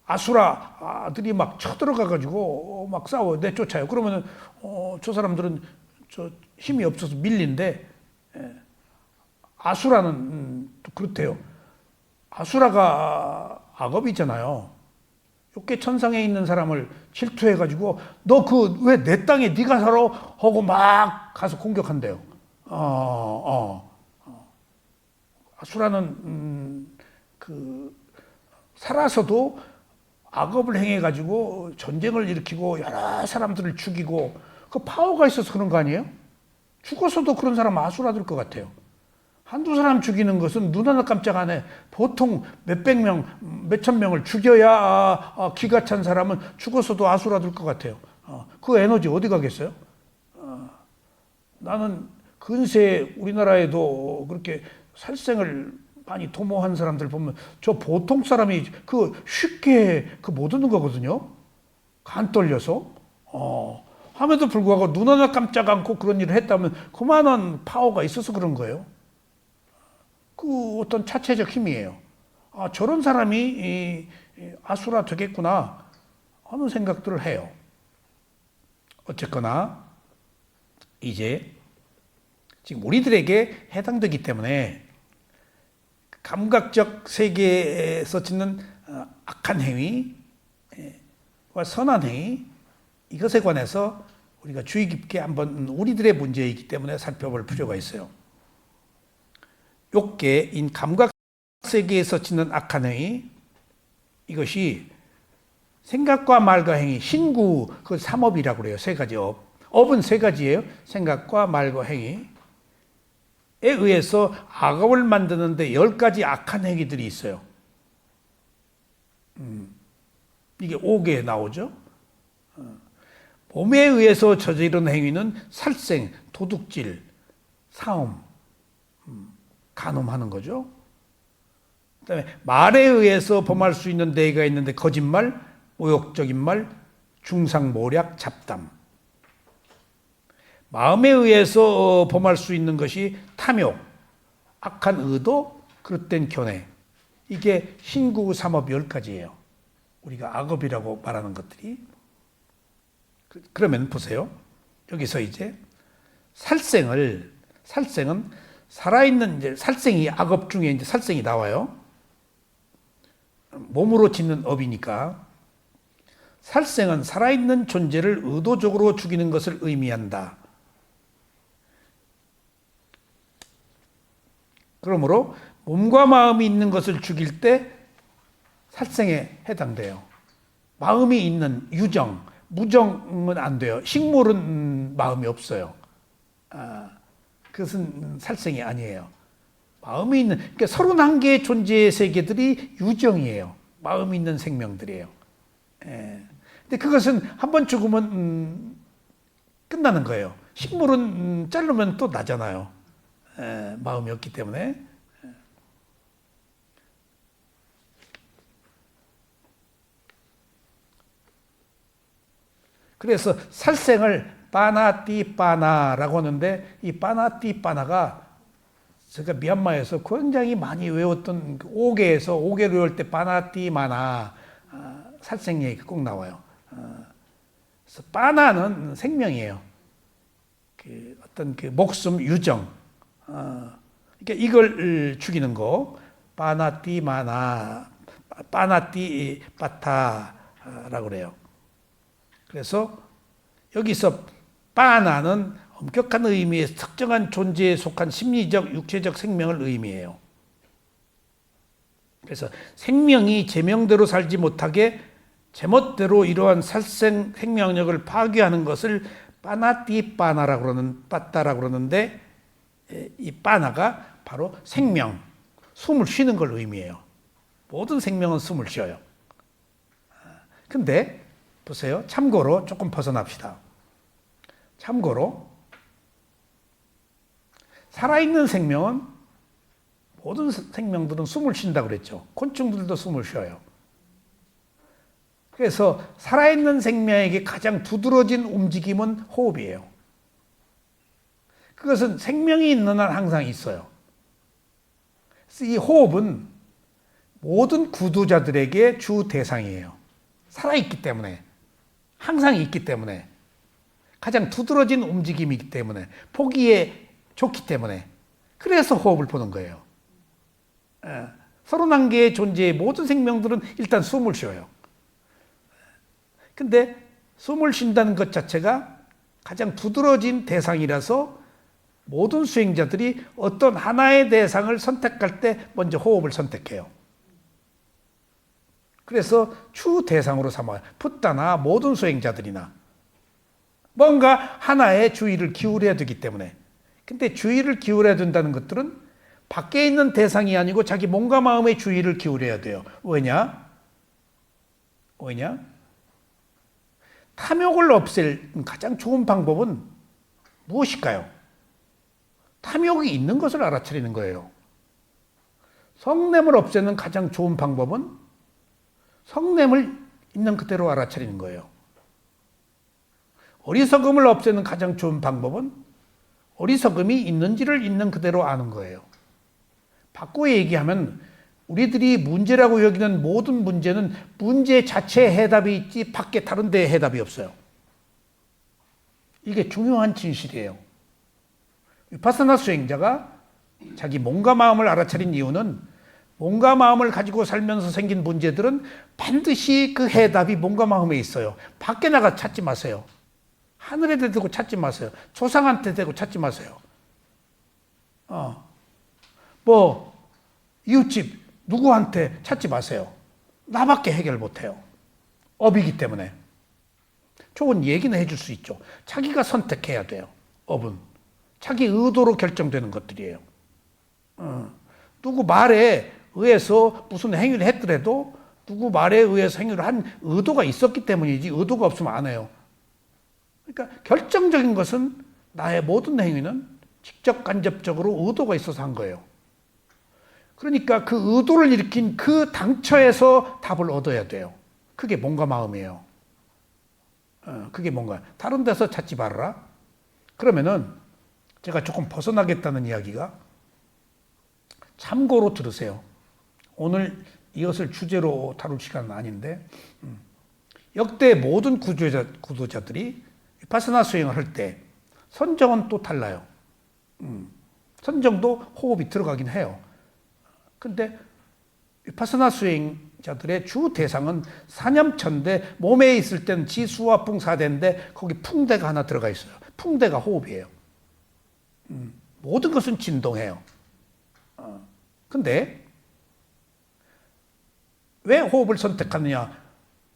아수라들이 막 쳐들어가가지고 막 싸워 내쫓아요. 그러면은 저 사람들은 저 힘이 없어서 밀린데 아수라는 또 그렇대요. 아수라가 악업이잖아요. 욕계천상에 있는 사람을 질투해가지고 너 그 왜 내 땅에 네가 살아? 하고 막 가서 공격한대요. 아수라는 그 살아서도 악업을 행해가지고 전쟁을 일으키고 여러 사람들을 죽이고 그 파워가 있어서 그런 거 아니에요? 죽어서도 그런 사람 아수라들 것 같아요. 한두 사람 죽이는 것은 눈 하나 깜짝 안 해. 보통 몇백 명, 몇천 명을 죽여야 기가 찬 사람은 죽어서도 아수라들 것 같아요. 그 에너지 어디 가겠어요? 나는 근세에 우리나라에도 그렇게 살생을 많이 도모한 사람들 보면 저 보통 사람이 그 쉽게 그 못 얻는 거거든요. 간 떨려서. 함에도 불구하고 눈 하나 깜짝 않고 그런 일을 했다면 그만한 파워가 있어서 그런 거예요. 그 어떤 자체적 힘이에요. 저런 사람이 아수라 되겠구나 하는 생각들을 해요. 어쨌거나 이제 지금 우리들에게 해당되기 때문에 감각적 세계에서 짓는 악한 행위와 선한 행위 이것에 관해서 우리가 주의 깊게 한번 우리들의 문제이기 때문에 살펴볼 필요가 있어요. 욕계인 감각 세계에서 짓는 악한 행위 이것이 생각과 말과 행위 신구 그 삼업이라고 그래요. 세 가지 업. 업은 세 가지예요. 생각과 말과 행위에 의해서 악업을 만드는데 10가지 악한 행위들이 있어요. 이게 5개에 나오죠. 몸에 의해서 저지른 행위는 살생, 도둑질, 사음, 간음하는 거죠. 그다음에 말에 의해서 범할 수 있는 4개가 있는데 거짓말, 모욕적인 말, 중상모략, 잡담. 마음에 의해서 범할 수 있는 것이 탐욕, 악한 의도, 그릇된 견해. 이게 신구 삼업 10가지예요. 우리가 악업이라고 말하는 것들이. 그러면 보세요. 여기서 이제 살생은 살아있는 이제 살생이 악업 중에 이제 살생이 나와요. 몸으로 짓는 업이니까. 살생은 살아있는 존재를 의도적으로 죽이는 것을 의미한다. 그러므로 몸과 마음이 있는 것을 죽일 때 살생에 해당돼요. 마음이 있는 유정, 무정은 안 돼요. 식물은 마음이 없어요. 그것은 살생이 아니에요. 마음이 있는, 그러니까 31개의 존재의 세계들이 유정이에요. 마음이 있는 생명들이에요. 근데 그것은 한번 죽으면 끝나는 거예요. 식물은 자르면 또 나잖아요. 마음이 없기 때문에. 그래서 살생을 빠나띠빠나라고 하는데, 이 빠나띠빠나가 제가 미얀마에서 굉장히 많이 외웠던 5개에서 5개를 외울 때 빠나띠마나 살생 얘기가 꼭 나와요. 그래서 빠나는 생명이에요. 그 어떤 그 목숨 유정. 그러니까 이걸 죽이는 거 빠나띠마나, 빠나띠빠타라고 그래요. 그래서 여기서 빠나는 엄격한 의미의 특정한 존재에 속한 심리적, 육체적 생명을 의미해요. 그래서 생명이 제명대로 살지 못하게 제멋대로 이러한 살생 생명력을 파괴하는 것을 빠나띠빠나라고 그러는데 이 빠나가 바로 생명, 숨을 쉬는 걸 의미해요. 모든 생명은 숨을 쉬어요. 근데 보세요. 참고로 조금 벗어납시다. 참고로 살아있는 생명은 모든 생명들은 숨을 쉰다고 그랬죠. 곤충들도 숨을 쉬어요. 그래서 살아있는 생명에게 가장 두드러진 움직임은 호흡이에요. 그것은 생명이 있는 한 항상 있어요. 그래서 이 호흡은 모든 구도자들에게 주 대상이에요. 살아있기 때문에. 항상 있기 때문에. 가장 두드러진 움직임이기 때문에. 보기에 좋기 때문에. 그래서 호흡을 보는 거예요. 31개의 존재의 모든 생명들은 일단 숨을 쉬어요. 근데 숨을 쉰다는 것 자체가 가장 두드러진 대상이라서 모든 수행자들이 어떤 하나의 대상을 선택할 때 먼저 호흡을 선택해요. 그래서 주 대상으로 삼아요. 푸따나 모든 수행자들이나. 뭔가 하나의 주의를 기울여야 되기 때문에. 근데 주의를 기울여야 된다는 것들은 밖에 있는 대상이 아니고 자기 몸과 마음의 주의를 기울여야 돼요. 왜냐? 탐욕을 없앨 가장 좋은 방법은 무엇일까요? 탐욕이 있는 것을 알아차리는 거예요. 성냄을 없애는 가장 좋은 방법은 성냄을 있는 그대로 알아차리는 거예요. 어리석음을 없애는 가장 좋은 방법은 어리석음이 있는지를 있는 그대로 아는 거예요. 바꿔 얘기하면 우리들이 문제라고 여기는 모든 문제는 문제 자체에 해답이 있지 밖에 다른 데에 해답이 없어요. 이게 중요한 진실이에요. 위파사나 수행자가 자기 몸과 마음을 알아차린 이유는 몸과 마음을 가지고 살면서 생긴 문제들은 반드시 그 해답이 몸과 마음에 있어요. 밖에 나가 찾지 마세요. 하늘에 대고 찾지 마세요. 조상한테 대고 찾지 마세요. 이웃집 누구한테 찾지 마세요. 나밖에 해결 못해요. 업이기 때문에. 좋은 얘기는 해줄 수 있죠. 자기가 선택해야 돼요. 업은. 자기 의도로 결정되는 것들이에요. 누구 말에 의해서 무슨 행위를 했더라도 누구 말에 의해서 행위를 한 의도가 있었기 때문이지 의도가 없으면 안 해요. 그러니까 결정적인 것은 나의 모든 행위는 직접 간접적으로 의도가 있어서 한 거예요. 그러니까 그 의도를 일으킨 그 당처에서 답을 얻어야 돼요. 그게 몸과 마음이에요. 그게 뭔가 다른 데서 찾지 말아라. 그러면은 제가 조금 벗어나겠다는 이야기가, 참고로 들으세요. 오늘 이것을 주제로 다룰 시간은 아닌데, 역대 모든 구도자들이 비파사나 수행을 할 때 선정은 또 달라요. 선정도 호흡이 들어가긴 해요. 근데 비파사나 수행자들의 주 대상은 사념천대, 몸에 있을 때는 지수와 풍사대인데 거기 풍대가 하나 들어가 있어요. 풍대가 호흡이에요. 모든 것은 진동해요. 근데 왜 호흡을 선택하느냐?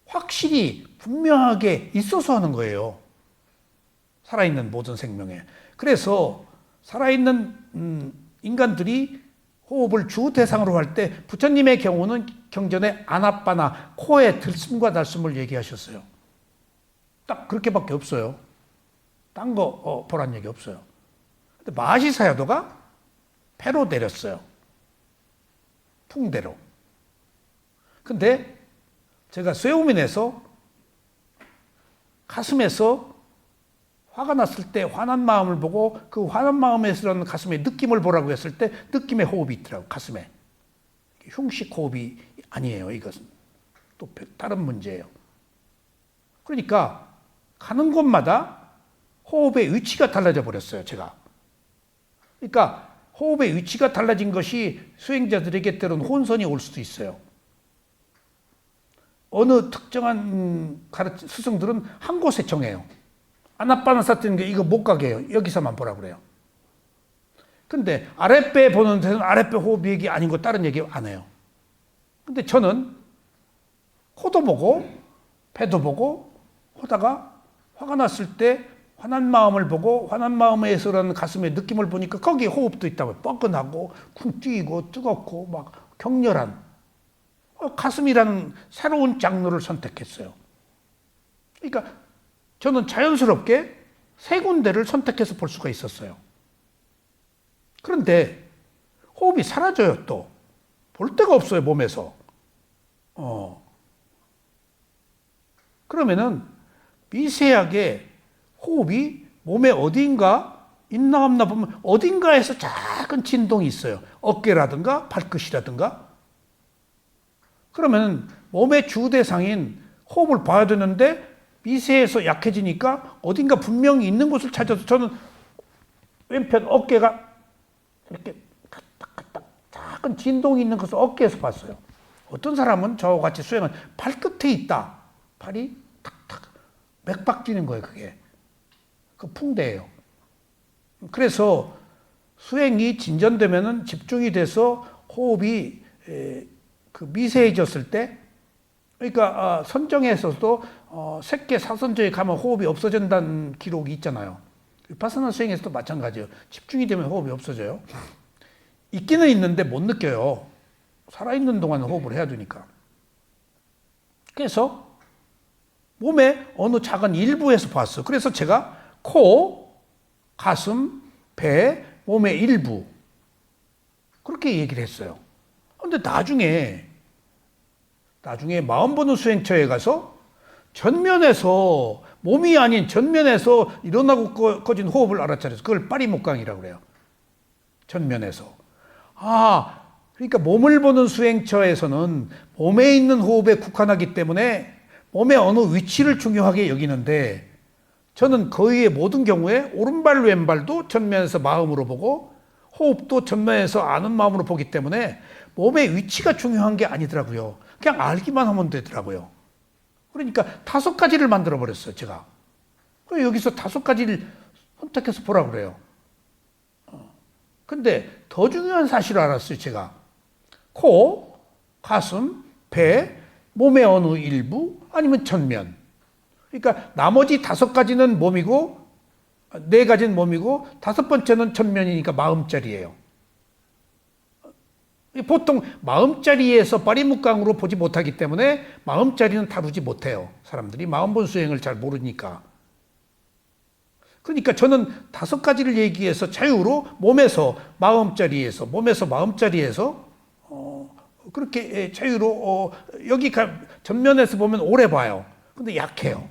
확실히 분명하게 있어서 하는 거예요. 살아있는 모든 생명에. 그래서 살아있는 인간들이 호흡을 주 대상으로 할 때 부처님의 경우는 경전에 아나빠나, 코의 들숨과 날숨을 얘기하셨어요. 딱 그렇게밖에 없어요. 딴 거 보란 얘기 없어요. 근데 마하시사야도가 배로 내렸어요. 풍대로. 근데 제가 쇠우민에서 가슴에서 화가 났을 때 화난 마음을 보고 그 화난 마음에서 가슴에 느낌을 보라고 했을 때 느낌의 호흡이 있더라고, 가슴에. 흉식 호흡이 아니에요, 이것은. 또 다른 문제예요. 그러니까 가는 곳마다 호흡의 위치가 달라져 버렸어요, 제가. 그러니까 호흡의 위치가 달라진 것이 수행자들에게 때로는 혼선이 올 수도 있어요. 어느 특정한 스승들은 한 곳에 정해요. 아나빠나사티는 이거 못 가게 해요. 여기서만 보라 그래요. 근데 아랫배 보는 데는 아랫배 호흡 얘기 아닌 거 다른 얘기 안 해요. 근데 저는 코도 보고 배도 보고 하다가 화가 났을 때 화난 마음을 보고 화난 마음에서 그런 가슴의 느낌을 보니까 거기에 호흡도 있다고요. 뻐근하고 쿵 뛰고 뜨겁고 막 격렬한 가슴이라는 새로운 장르를 선택했어요. 그러니까 저는 자연스럽게 세 군데를 선택해서 볼 수가 있었어요. 그런데 호흡이 사라져요, 또. 볼 데가 없어요, 몸에서. 그러면은 미세하게 호흡이 몸에 어딘가 있나 없나 보면 어딘가에서 작은 진동이 있어요. 어깨라든가 발끝이라든가. 그러면 몸의 주대상인 호흡을 봐야 되는데 미세해서 약해지니까 어딘가 분명히 있는 곳을 찾아서 저는 왼편 어깨가 이렇게 까딱까딱 작은 진동이 있는 것을 어깨에서 봤어요. 어떤 사람은 저와 같이 수행은 발끝에 있다. 팔이 탁탁 맥박 뛰는 거예요, 그게. 그 풍대예요. 그래서 수행이 진전되면은 집중이 돼서 호흡이 그 미세해졌을 때, 그러니까 선정에서도 색계 사선저에 가면 호흡이 없어진다는 기록이 있잖아요. 비파사나 수행에서도 마찬가지예요. 집중이 되면 호흡이 없어져요. 있기는 있는데 못 느껴요. 살아있는 동안 호흡을 해야 되니까. 그래서 몸의 어느 작은 일부에서 봤어요. 그래서 제가 코, 가슴, 배, 몸의 일부 그렇게 얘기를 했어요. 그런데 나중에 마음 보는 수행처에 가서 전면에서, 몸이 아닌 전면에서 일어나고 꺼진 호흡을 알아차려서 그걸 빠리목강이라고 그래요. 전면에서. 그러니까 몸을 보는 수행처에서는 몸에 있는 호흡에 국한하기 때문에 몸의 어느 위치를 중요하게 여기는데, 저는 거의 모든 경우에 오른발 왼발도 전면에서 마음으로 보고 호흡도 전면에서 아는 마음으로 보기 때문에 몸의 위치가 중요한 게 아니더라고요. 그냥 알기만 하면 되더라고요. 그러니까 5가지를 만들어 버렸어요, 제가. 그래서 여기서 5가지를 선택해서 보라고 그래요. 근데 더 중요한 사실을 알았어요, 제가. 코, 가슴, 배, 몸의 어느 일부, 아니면 전면. 그러니까 나머지 5가지는 몸이고, 4가지는 몸이고, 5번째는 전면이니까 마음자리예요. 보통 마음자리에서 빠리묵강으로 보지 못하기 때문에 마음자리는 다루지 못해요. 사람들이 마음본 수행을 잘 모르니까. 그러니까 저는 5가지를 얘기해서 자유로 몸에서 마음자리에서 그렇게 자유로 여기가 전면에서 보면 오래 봐요. 근데 약해요.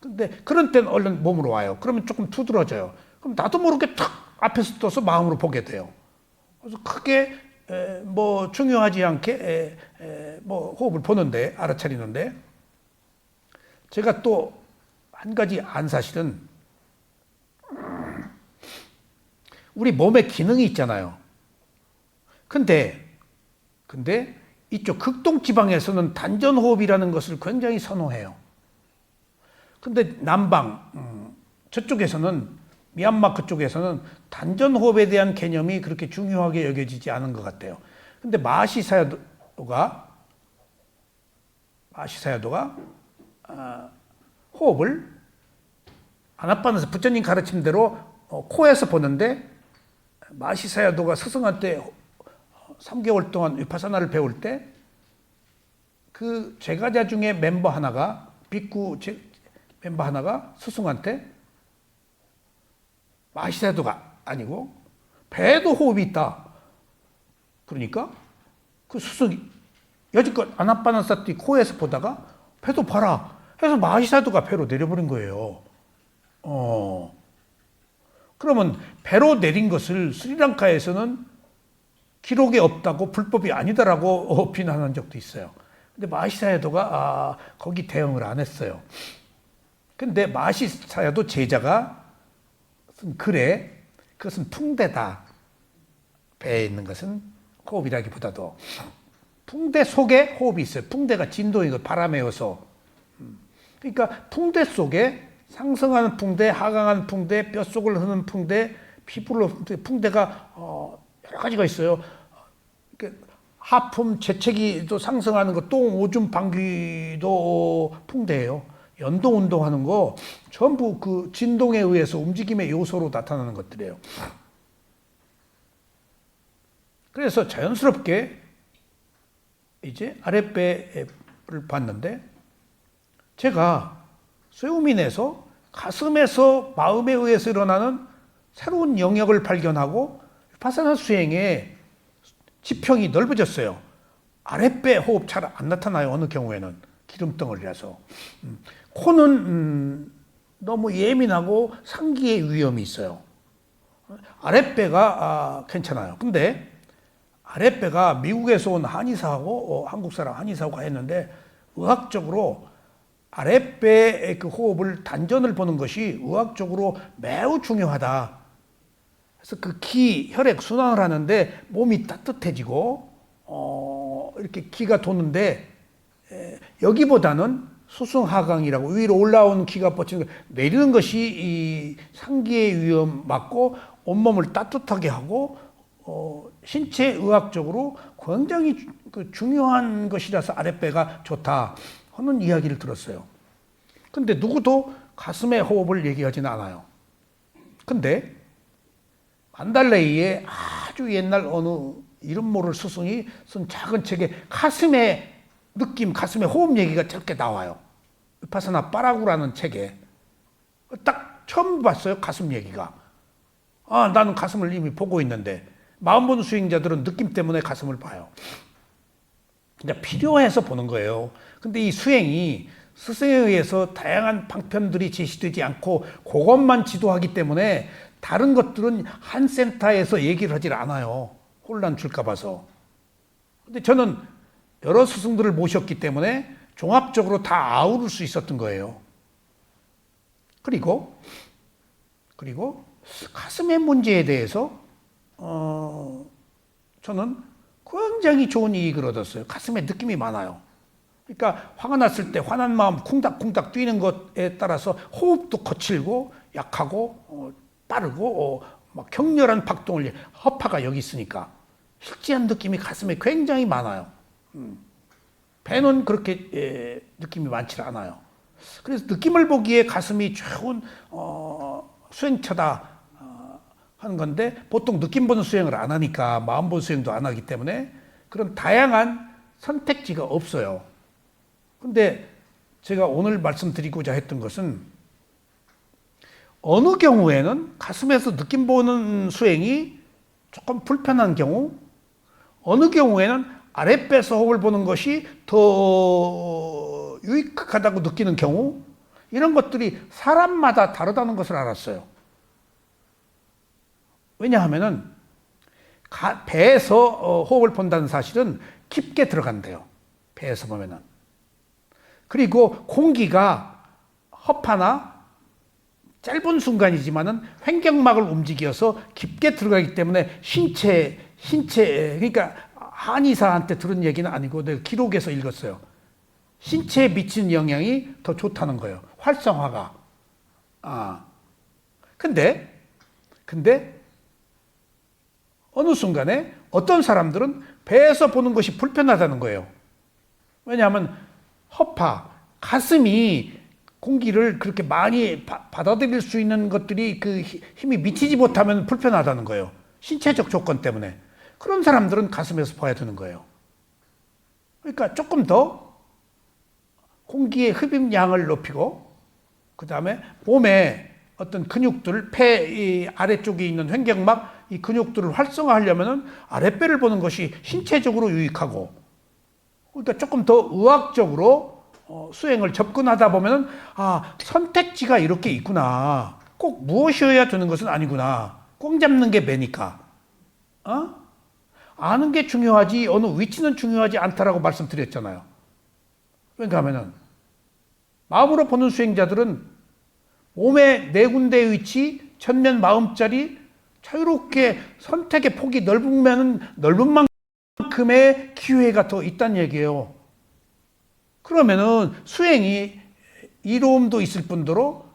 근데 그런 때는 얼른 몸으로 와요. 그러면 조금 두드러져요. 그럼 나도 모르게 탁 앞에서 떠서 마음으로 보게 돼요. 그래서 크게 뭐 중요하지 않게 뭐 호흡을 보는데 알아차리는데 제가 또 한 가지 안 사실은 우리 몸에 기능이 있잖아요. 근데 이쪽 극동 지방에서는 단전 호흡이라는 것을 굉장히 선호해요. 근데 남방 저쪽에서는 미얀마 그쪽에서는 단전 호흡에 대한 개념이 그렇게 중요하게 여겨지지 않은 것 같아요. 근데 마하시사야도가 호흡을 아나빠나서 부처님 가르침대로 코에서 보는데 마하시사야도가 스승한테 3개월 동안 위파사나를 배울 때 그 제가자 중에 멤버 하나가 빅구 멤버 하나가 스승한테 마하시사야도가 아니고 배에도 호흡이 있다. 그러니까 그 스승이 여지껏 아나빠나사티 코에서 보다가 배도 봐라 해서 마하시사야도가 배로 내려버린 거예요. 그러면 배로 내린 것을 스리랑카에서는 기록에 없다고 불법이 아니다라고 비난한 적도 있어요. 근데 마하시사야도가 거기 대응을 안 했어요. 근데 마하시사야도 제자가 쓴 글에 그것은 풍대다. 배에 있는 것은 호흡이라기보다도 풍대 속에 호흡이 있어요. 풍대가 진동인 것, 바람에 의해서. 그러니까 풍대 속에 상승하는 풍대, 하강하는 풍대, 뼛속을 흐는 풍대, 피부를 흐는 풍대가 여러 가지가 있어요. 하품, 재채기도 상승하는 거, 똥, 오줌, 방귀도 풍대예요. 연동, 운동하는 거 전부 그 진동에 의해서 움직임의 요소로 나타나는 것들이에요. 그래서 자연스럽게 이제 아랫배를 봤는데 제가 쇠우민에서 가슴에서 마음에 의해서 일어나는 새로운 영역을 발견하고 파사나 수행의 지평이 넓어졌어요. 아랫배 호흡 잘 안 나타나요. 어느 경우에는 기름덩어리라서. 코는 너무 예민하고 상기의 위험이 있어요. 아랫배가 괜찮아요. 근데 아랫배가 미국에서 온 한의사하고 한국 사람 한의사하고 했는데 의학적으로 아랫배의 그 호흡을 단전을 보는 것이 의학적으로 매우 중요하다. 그래서 그 기, 혈액 순환을 하는데 몸이 따뜻해지고 이렇게 기가 도는데 여기보다는 수승하강이라고 위로 올라온 기가 뻗치는 거 내리는 것이 이 상기의 위험 맞고 온몸을 따뜻하게 하고 신체 의학적으로 굉장히 그 중요한 것이라서 아랫배가 좋다 하는 이야기를 들었어요. 근데 누구도 가슴의 호흡을 얘기하지는 않아요. 근데 만달레이의 아주 옛날 어느 이름 모를 스승이 쓴 작은 책에 가슴의 느낌, 가슴의 호흡 얘기가 짧게 나와요. 위파사나 빠라구라는 책에 딱 처음 봤어요. 가슴 얘기가. 나는 가슴을 이미 보고 있는데 마음 보는 수행자들은 느낌 때문에 가슴을 봐요. 그러니까 필요해서 보는 거예요. 근데 이 수행이 스승에 의해서 다양한 방편들이 제시되지 않고 그것만 지도하기 때문에 다른 것들은 한 센터에서 얘기를 하질 않아요. 혼란 줄까 봐서. 근데 저는 여러 스승들을 모셨기 때문에 종합적으로 다 아우를 수 있었던 거예요. 그리고 가슴의 문제에 대해서 저는 굉장히 좋은 이익을 얻었어요. 가슴에 느낌이 많아요. 그러니까 화가 났을 때 화난 마음 쿵닥쿵닥 뛰는 것에 따라서 호흡도 거칠고 약하고 빠르고 막 격렬한 박동을 허파가 여기 있으니까 실지한 느낌이 가슴에 굉장히 많아요. 배는 그렇게 느낌이 많지 않아요. 그래서 느낌을 보기에 가슴이 좋은 수행처다 하는 건데 보통 느낌 보는 수행을 안 하니까 마음 보는 수행도 안 하기 때문에 그런 다양한 선택지가 없어요. 근데 제가 오늘 말씀드리고자 했던 것은 어느 경우에는 가슴에서 느낌 보는 수행이 조금 불편한 경우, 어느 경우에는 아랫배에서 호흡을 보는 것이 더 유익하다고 느끼는 경우, 이런 것들이 사람마다 다르다는 것을 알았어요. 왜냐하면은 배에서 호흡을 본다는 사실은 깊게 들어간대요. 배에서 보면은. 그리고 공기가 허파나 짧은 순간이지만은 횡격막을 움직여서 깊게 들어가기 때문에 신체 그러니까 한의사한테 들은 얘기는 아니고 내가 기록에서 읽었어요. 신체에 미치는 영향이 더 좋다는 거예요. 활성화가. 근데 어느 순간에 어떤 사람들은 배에서 보는 것이 불편하다는 거예요. 왜냐하면 허파, 가슴이 공기를 그렇게 많이 받아들일 수 있는 것들이 그 힘이 미치지 못하면 불편하다는 거예요. 신체적 조건 때문에. 그런 사람들은 가슴에서 봐야 되는 거예요. 그러니까 조금 더 공기의 흡입량을 높이고, 그 다음에 몸에 어떤 근육들, 폐 아래쪽에 있는 횡격막, 이 근육들을 활성화하려면은 아랫배를 보는 것이 신체적으로 유익하고, 그러니까 조금 더 의학적으로 수행을 접근하다 보면은 선택지가 이렇게 있구나. 꼭 무엇이어야 되는 것은 아니구나. 꽁 잡는 게 매니까. 아는 게 중요하지 어느 위치는 중요하지 않다라고 말씀드렸잖아요. 그러니까 하면은 마음으로 보는 수행자들은 몸의 네 군데의 위치, 천면 마음자리 자유롭게 선택의 폭이 넓으면 넓은 만큼의 기회가 더 있다는 얘기예요. 그러면은 수행이 이로움도 있을 뿐더러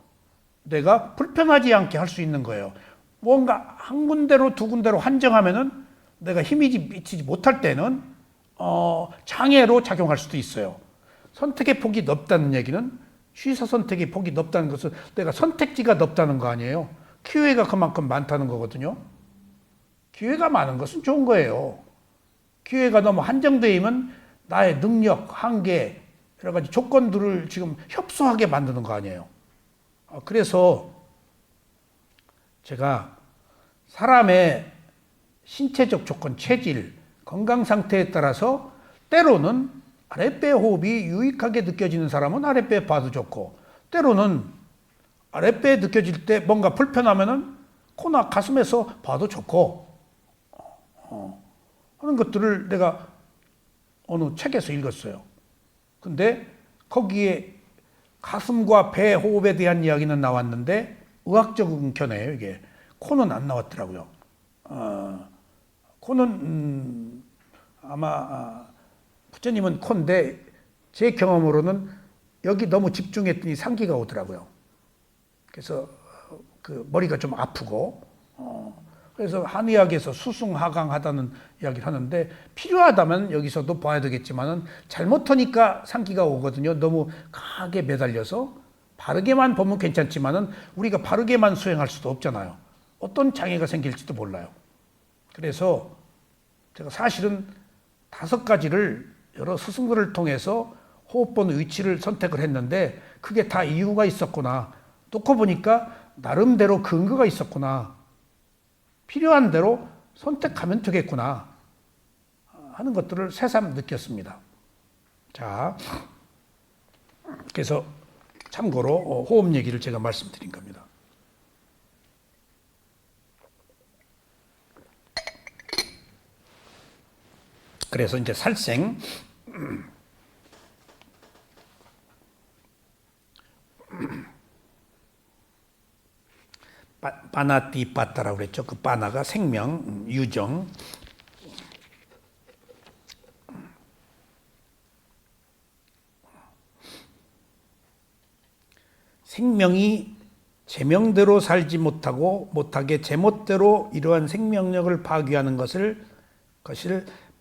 내가 불편하지 않게 할 수 있는 거예요. 뭔가 한 군데로 두 군데로 한정하면은 내가 힘이 미치지 못할 때는 장애로 작용할 수도 있어요. 선택의 폭이 넓다는 얘기는 취사 선택의 폭이 넓다는 것은 내가 선택지가 넓다는 거 아니에요. 기회가 그만큼 많다는 거거든요. 기회가 많은 것은 좋은 거예요. 기회가 너무 한정되어 있으면 나의 능력, 한계, 여러 가지 조건들을 지금 협소하게 만드는 거 아니에요. 그래서 제가 사람의 신체적 조건, 체질, 건강 상태에 따라서 때로는 아랫배 호흡이 유익하게 느껴지는 사람은 아랫배 봐도 좋고, 때로는 아랫배에 느껴질 때 뭔가 불편하면은 코나 가슴에서 봐도 좋고, 하는 것들을 내가 어느 책에서 읽었어요. 근데 거기에 가슴과 배 호흡에 대한 이야기는 나왔는데 의학적인 견해예요, 이게. 코는 안 나왔더라고요. 코는 아마 부처님은 코인데 제 경험으로는 여기 너무 집중했더니 상기가 오더라고요. 그래서 그 머리가 좀 아프고, 그래서 한의학에서 수승하강하다는 이야기를 하는데 필요하다면 여기서도 봐야 되겠지만은 잘못하니까 상기가 오거든요. 너무 강하게 매달려서. 바르게만 보면 괜찮지만은 우리가 바르게만 수행할 수도 없잖아요. 어떤 장애가 생길지도 몰라요. 그래서 제가 사실은 5가지를 여러 스승들을 통해서 호흡 보는 위치를 선택을 했는데 그게 다 이유가 있었구나. 놓고 보니까 나름대로 근거가 있었구나. 필요한 대로 선택하면 되겠구나 하는 것들을 새삼 느꼈습니다. 자, 그래서 참고로 호흡 얘기를 제가 말씀드린 겁니다. 그래서 이제 살생 빠나띠빠따라고 그랬죠. 그 빠나가 생명, 유정. 생명이 제명대로 살지 못하게 제멋대로 이러한 생명력을 파괴하는 것을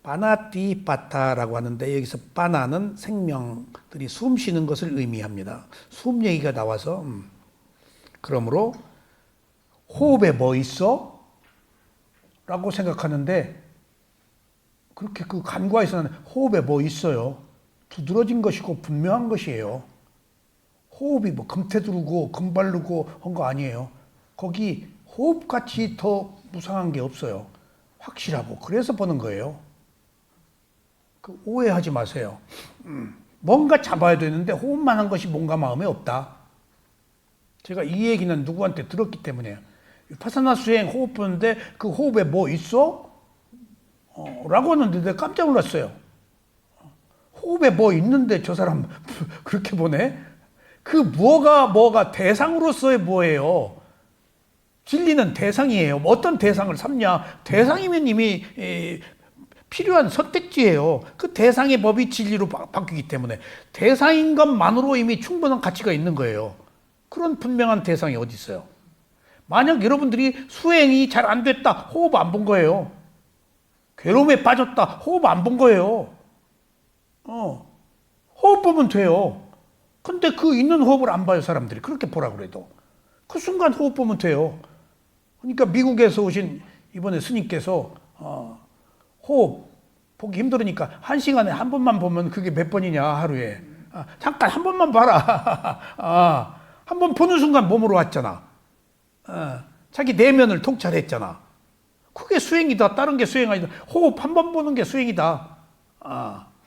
빠나띠빠따라고 하는데, 여기서 빠나는 생명들이 숨 쉬는 것을 의미합니다. 숨 얘기가 나와서 그러므로 호흡에 뭐 있어? 라고 생각하는데 그렇게 그 간과해서는 호흡에 뭐 있어요? 두드러진 것이고 분명한 것이에요. 호흡이 뭐 금태두르고 금바르고 한 거 아니에요. 거기 호흡같이 더 무상한 게 없어요. 확실하고. 그래서 보는 거예요. 오해하지 마세요. 뭔가 잡아야 되는데 호흡만 한 것이 뭔가 마음에 없다. 제가 이 얘기는 누구한테 들었기 때문에요. 파사나 수행 호흡 보는데 그 호흡에 뭐 있어? 라고 하는데 내가 깜짝 놀랐어요. 호흡에 뭐 있는데 저 사람 그렇게 보네? 그 뭐가 대상으로서의 뭐예요? 진리는 대상이에요. 어떤 대상을 삼냐? 대상이면 이미 필요한 선택지예요. 그 대상의 법이 진리로 바뀌기 때문에 대상인 것만으로 이미 충분한 가치가 있는 거예요. 그런 분명한 대상이 어디 있어요? 만약 여러분들이 수행이 잘 안 됐다, 호흡 안 본 거예요. 괴로움에 빠졌다, 호흡 안 본 거예요. 호흡 보면 돼요. 근데 그 있는 호흡을 안 봐요, 사람들이. 그렇게 보라고 그래도. 그 순간 호흡 보면 돼요. 그러니까 미국에서 오신 이번에 스님께서 호흡 보기 힘들으니까 1시간에 한 번만 보면 그게 몇 번이냐 하루에. 잠깐 한 번만 봐라. 한 번 보는 순간 몸으로 왔잖아. 자기 내면을 통찰했잖아. 그게 수행이다. 다른 게 수행 아니다. 호흡 한 번 보는 게 수행이다.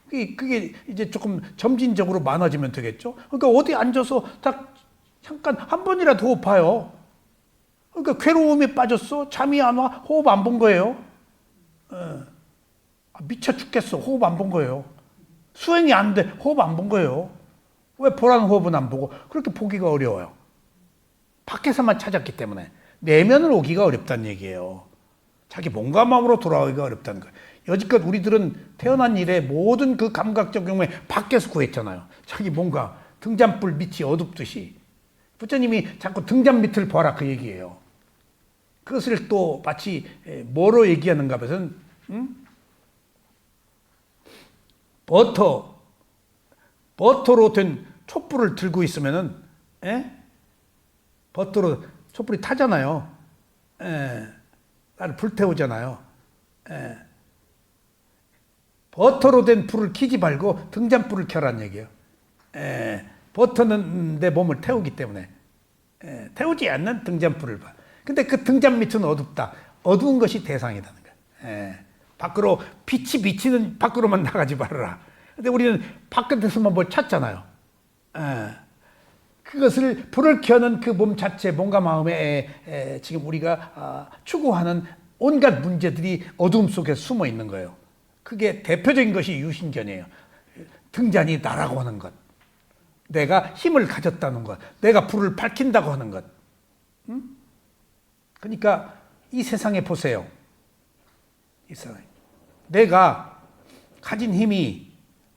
그게 이제 조금 점진적으로 많아지면 되겠죠. 그러니까 어디 앉아서 딱 잠깐 한 번이라도 호흡 봐요. 그러니까 괴로움에 빠졌어. 잠이 안 와. 호흡 안 본 거예요. 미쳐 죽겠어. 호흡 안 본 거예요. 수행이 안 돼. 호흡 안 본 거예요. 왜 보라는 호흡은 안 보고? 그렇게 보기가 어려워요. 밖에서만 찾았기 때문에. 내면을 오기가 어렵다는 얘기예요. 자기 몸과 마음으로 돌아오기가 어렵다는 거예요. 여지껏 우리들은 태어난 이래 모든 그 감각적 경험에 밖에서 구했잖아요. 자기 몸과 등잔불 밑이 어둡듯이. 부처님이 자꾸 등잔 밑을 봐라 그 얘기예요. 그것을 또 마치 뭐로 얘기하는가 하면 버터로 된 촛불을 들고 있으면은 버터로 촛불이 타잖아요. 나를 불태우잖아요. 버터로 된 불을 켜지 말고 등잔불을 켜라는 얘기예요. 버터는 내 몸을 태우기 때문에 태우지 않는 등잔불을 봐. 근데 그 등잔 밑은 어둡다. 어두운 것이 대상이라는 거야. 밖으로 빛이 비치는 밖으로만 나가지 말아라. 근데 우리는 바깥에서만 뭘 찾잖아요. 그것을 불을 켜는 그 몸 자체, 몸과 마음에 지금 우리가 추구하는 온갖 문제들이 어두움 속에 숨어 있는 거예요. 그게 대표적인 것이 유신견이에요. 등잔이 나라고 하는 것. 내가 힘을 가졌다는 것. 내가 불을 밝힌다고 하는 것. 그러니까 이 세상에 보세요. 이 세상에. 내가 가진 힘이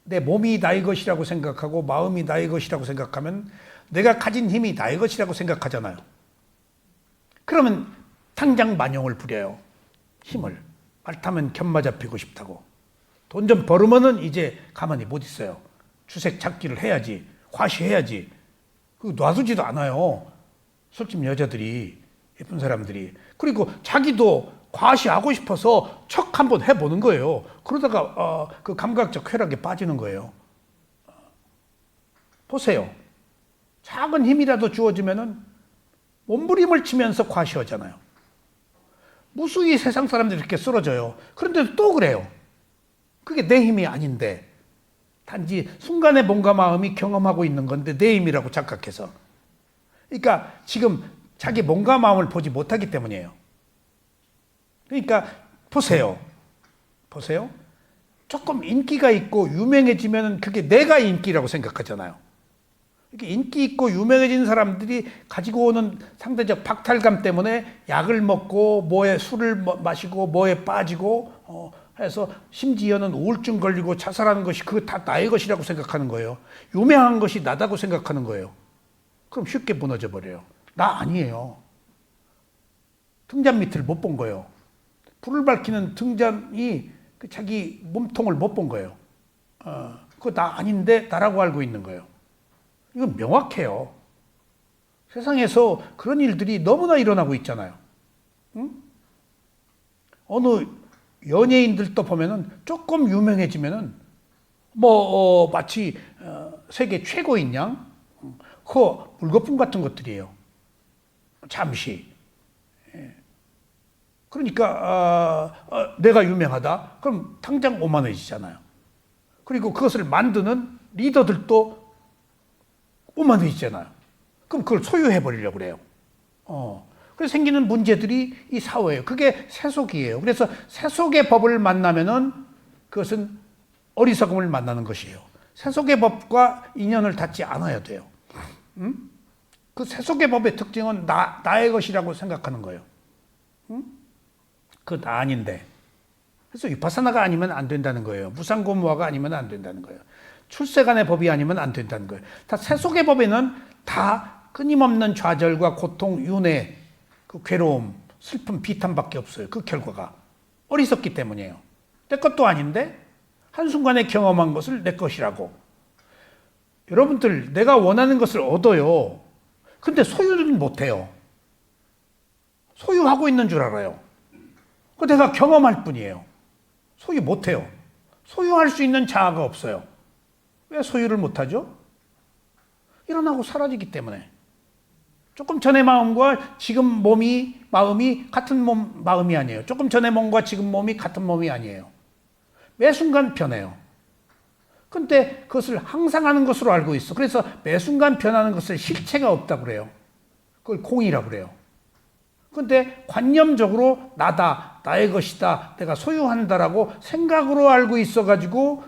내 몸이 나의 것이라고 생각하고 마음이 나의 것이라고 생각하면 내가 가진 힘이 나의 것이라고 생각하잖아요. 그러면 당장 만용을 부려요. 힘을. 말 타면 견마 잡히고 싶다고. 돈 좀 벌으면은 이제 가만히 못 있어요. 주색 찾기를 해야지. 과시해야지. 그 놔두지도 않아요. 솔직히 여자들이, 예쁜 사람들이. 그리고 자기도 과시하고 싶어서 척 한번 해보는 거예요. 그러다가 그 감각적 쾌락에 빠지는 거예요. 보세요. 작은 힘이라도 주어지면은 몸부림을 치면서 과시하잖아요. 무수히 세상 사람들이 이렇게 쓰러져요. 그런데 또 그래요. 그게 내 힘이 아닌데 단지 순간의 몸과 마음이 경험하고 있는 건데 내 힘이라고 착각해서. 그러니까 지금 자기 몸과 마음을 보지 못하기 때문이에요. 그러니까 보세요. 조금 인기가 있고 유명해지면 그게 내가 인기라고 생각하잖아요. 이렇게 인기 있고 유명해진 사람들이 가지고 오는 상대적 박탈감 때문에 약을 먹고 뭐에 술을 마시고 뭐에 빠지고 해서 심지어는 우울증 걸리고 자살하는 것이 그거 다 나의 것이라고 생각하는 거예요. 유명한 것이 나다고 생각하는 거예요. 그럼 쉽게 무너져 버려요. 나 아니에요. 등잔 밑을 못 본 거예요. 불을 밝히는 등잔이 자기 몸통을 못 본 거예요. 그거 나 아닌데 나라고 알고 있는 거예요. 이건 명확해요. 세상에서 그런 일들이 너무나 일어나고 있잖아요. 응? 어느 연예인들도 보면은 조금 유명해지면은 마치 세계 최고인 양, 그 물거품 같은 것들이에요. 잠시. 그러니까 내가 유명하다. 그럼 당장 오만해지잖아요. 그리고 그것을 만드는 리더들도 오만해 있잖아요. 그럼 그걸 소유해 버리려고 그래요. 그래서 생기는 문제들이 이 사회예요. 그게 세속이에요. 그래서 세속의 법을 만나면은 그것은 어리석음을 만나는 것이에요. 세속의 법과 인연을 닫지 않아야 돼요. 그 세속의 법의 특징은 나의 것이라고 생각하는 거예요. 그 나 아닌데. 그래서 위파사나가 아니면 안 된다는 거예요. 무상고무화가 아니면 안 된다는 거예요. 출세간의 법이 아니면 안 된다는 거예요. 다 세속의 법에는 다 끊임없는 좌절과 고통, 윤회, 그 괴로움, 슬픔, 비탄밖에 없어요. 그 결과가 어리석기 때문이에요. 내 것도 아닌데 한순간에 경험한 것을 내 것이라고. 여러분들 내가 원하는 것을 얻어요. 근데 소유는 못해요. 소유하고 있는 줄 알아요. 그 내가 경험할 뿐이에요. 소유 못해요. 소유할 수 있는 자아가 없어요. 왜 소유를 못하죠? 일어나고 사라지기 때문에. 조금 전의 마음과 지금 마음이 같은 마음이 아니에요. 조금 전의 몸과 지금 몸이 같은 몸이 아니에요. 매 순간 변해요. 근데 그것을 항상 하는 것으로 알고 있어. 그래서 매 순간 변하는 것을 실체가 없다고 그래요. 그걸 공이라고 그래요. 근데 관념적으로 나다, 나의 것이다, 내가 소유한다라고 생각으로 알고 있어가지고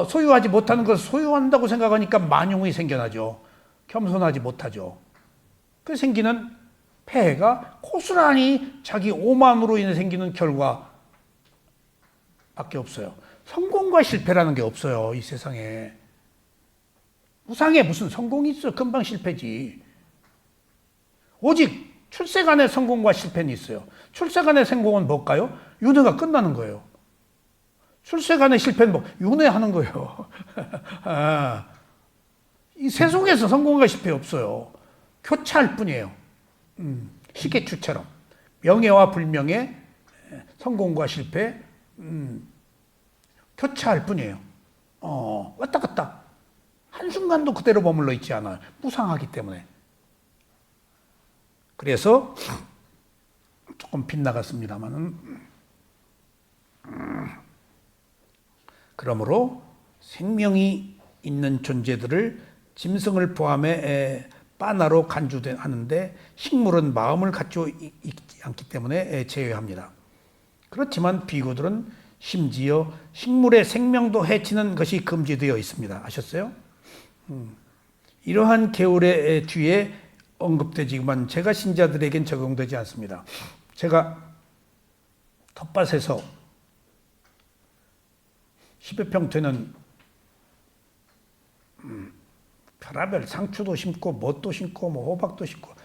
소유하지 못하는 것을 소유한다고 생각하니까 만용이 생겨나죠. 겸손하지 못하죠. 그 생기는 폐해가 고스란히 자기 오만으로 인해 생기는 결과밖에 없어요. 성공과 실패라는 게 없어요, 이 세상에. 무상에 무슨 성공이 있어? 금방 실패지. 오직 출세간의 성공과 실패는 있어요. 출세간의 성공은 뭘까요? 윤회가 끝나는 거예요. 출세간의 실패는 윤회하는 거예요. 이 세속에서 성공과 실패 없어요. 교차할 뿐이에요. 시계추처럼. 명예와 불명예, 성공과 실패, 교차할 뿐이에요. 왔다 갔다. 한순간도 그대로 머물러 있지 않아요. 무상하기 때문에. 그래서 조금 빗나갔습니다만은 그러므로 생명이 있는 존재들을 짐승을 포함해 빠나로 간주하는데 식물은 마음을 갖추어 있지 않기 때문에 제외합니다. 그렇지만 비구들은 심지어 식물의 생명도 해치는 것이 금지되어 있습니다. 아셨어요? 이러한 계율의 뒤에 언급되지만 제가 신자들에겐 적용되지 않습니다. 제가 텃밭에서 10여 평 되는 별의별 상추도 심고 뭣도 심고 호박도 심고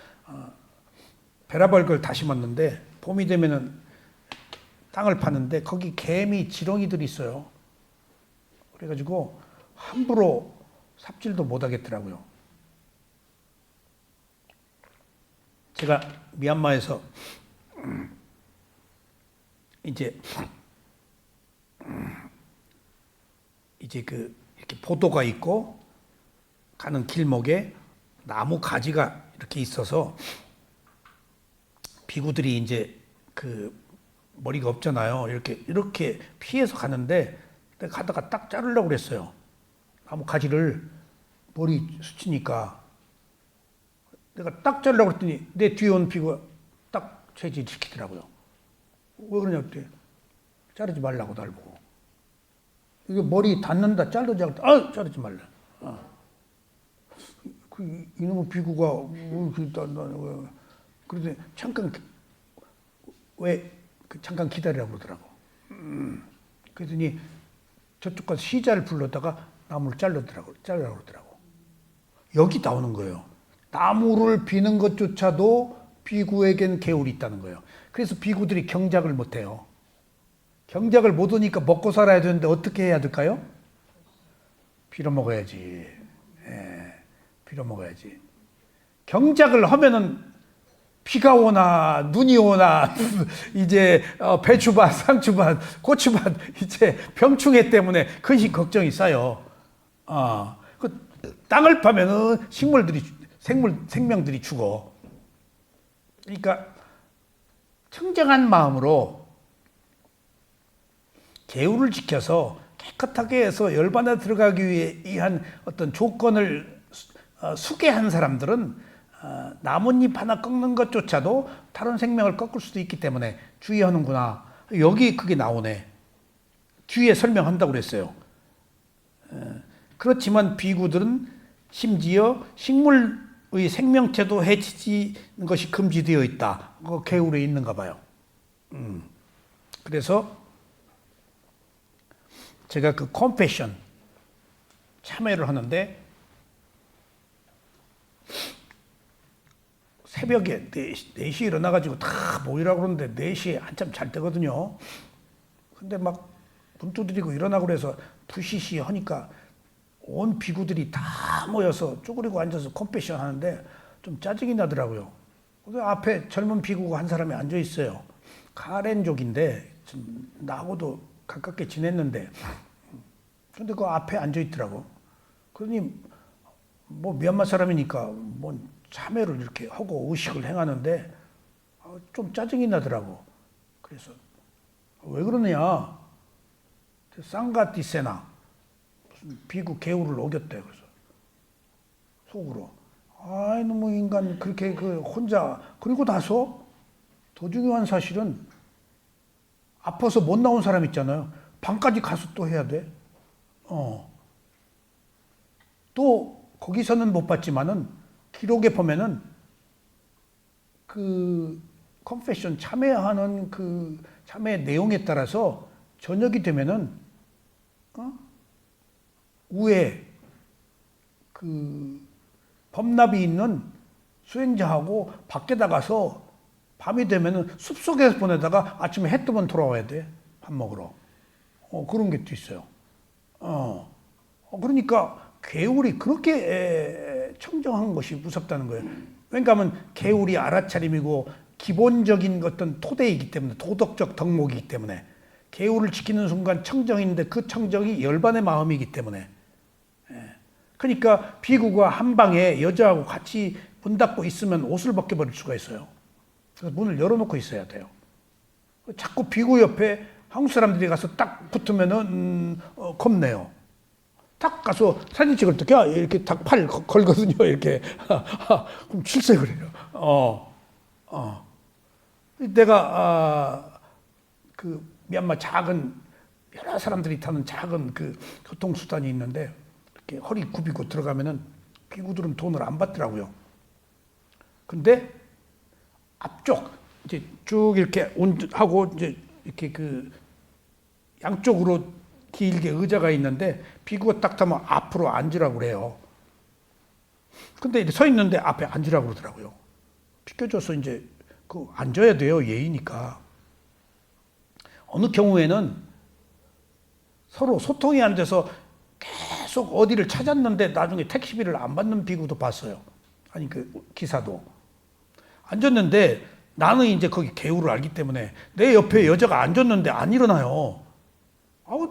별의별 걸 다 심었는데 봄이 되면은 땅을 파는데 거기 개미 지렁이들이 있어요. 그래가지고 함부로 삽질도 못 하겠더라고요. 제가 미얀마에서 이제 이렇게 포도가 있고 가는 길목에 나무 가지가 이렇게 있어서 비구들이 이제 머리가 없잖아요. 이렇게 피해서 가는데 내가 가다가 딱 자르려고 그랬어요. 나무 가지를 머리 스치니까 내가 딱 자르려고 그랬더니 내 뒤에 온 비구가 딱 제지시키더라고요. 왜 그러냐 그랬더니 자르지 말라고 날 보고. 이게 머리 닿는다 자르자 그랬더니 자르지 말라. 이놈의 비구가 그런데 잠깐 잠깐 기다리라고 그러더라고. 그랬더니 저쪽 가서 시자를 불러다가 나무를 자르라고 그러더라고. 여기 나오는 거예요. 나무를 비는 것조차도 비구에겐 계율이 있다는 거예요. 그래서 비구들이 경작을 못해요. 경작을 못하니까 먹고 살아야 되는데 어떻게 해야 될까요? 빌어먹어야지. 빌어먹어야지. 경작을 하면은 비가 오나 눈이 오나 이제 배추밭, 상추밭, 고추밭 이제 병충해 때문에 그것이 걱정이 쌓여. 그 땅을 파면은 생명들이 죽어. 그러니까 청정한 마음으로 계율을 지켜서 기껏하게 해서 열반에 들어가기 위한 어떤 조건을 수괴한 사람들은 나뭇잎 하나 꺾는 것조차도 다른 생명을 꺾을 수도 있기 때문에 주의하는구나. 여기 그게 나오네. 뒤에 설명한다고 그랬어요. 그렇지만 비구들은 심지어 식물의 생명체도 해치는 것이 금지되어 있다. 그 개울에 있는가 봐요. 그래서 제가 그 컴패션 참여를 하는데 새벽에 4시에 일어나가지고 다 모이라고 그러는데 4시에 한참 잘 때거든요. 근데 막 문 두드리고 일어나고 그래서 부시시 하니까 온 비구들이 다 모여서 쪼그리고 앉아서 컴패션 하는데 좀 짜증이 나더라고요. 그래서 앞에 젊은 비구가 한 사람이 앉아 있어요. 카렌족인데 좀 나하고도 가깝게 지냈는데 근데 그 앞에 앉아 있더라고. 그러니 뭐 미얀마 사람이니까 뭐 참회를 이렇게 하고 의식을 행하는데 좀 짜증이 나더라고. 그래서 왜 그러느냐? 쌍가티세나 무슨 비구 개울을 어겼대. 그래서 속으로 아이 너무 인간 그렇게 그 혼자. 그리고 나서 더 중요한 사실은 아파서 못 나온 사람 있잖아요. 방까지 가서 또 해야 돼. 또 거기서는 못 봤지만은 기록에 보면은 그 컨페션 참여하는 그 참여 내용에 따라서 저녁이 되면은 우에 그 범납이 있는 수행자하고 밖에 나가서 밤이 되면은 숲속에서 보내다가 아침에 해 뜨면 돌아와야 돼. 밥 먹으러. 그런 게 또 있어요. 그러니까 개울이 그렇게 청정한 것이 무섭다는 거예요. 왜냐하면 개울이 알아차림이고 기본적인 어떤 토대이기 때문에 도덕적 덕목이기 때문에 개울을 지키는 순간 청정인데 그 청정이 열반의 마음이기 때문에 그러니까 비구가 한 방에 여자하고 같이 문 닫고 있으면 옷을 벗겨버릴 수가 있어요. 그래서 문을 열어놓고 있어야 돼요. 자꾸 비구 옆에 한국 사람들이 가서 딱 붙으면은 겁내요. 딱 가서 사진 찍을 때 이렇게 딱 팔 걸거든요. 이렇게 그럼 출석을 해요. 내가 그 미얀마 작은 여러 사람들이 타는 작은 그 교통수단이 있는데 이렇게 허리 굽이고 들어가면은 비구들은 돈을 안 받더라고요. 근데 앞쪽 이제 쭉 이렇게 하고 이제 이렇게 그 양쪽으로 길게 의자가 있는데 비구가 딱 타면 앞으로 앉으라고 그래요. 근데 이제 서 있는데 앞에 앉으라고 그러더라고요. 비켜줘서 이제 그 앉아야 돼요. 예의니까. 어느 경우에는 서로 소통이 안 돼서 계속 어디를 찾았는데 나중에 택시비를 안 받는 비구도 봤어요. 아니 그 기사도. 앉았는데 나는 이제 거기 개울을 알기 때문에 내 옆에 여자가 앉았는데 안 일어나요.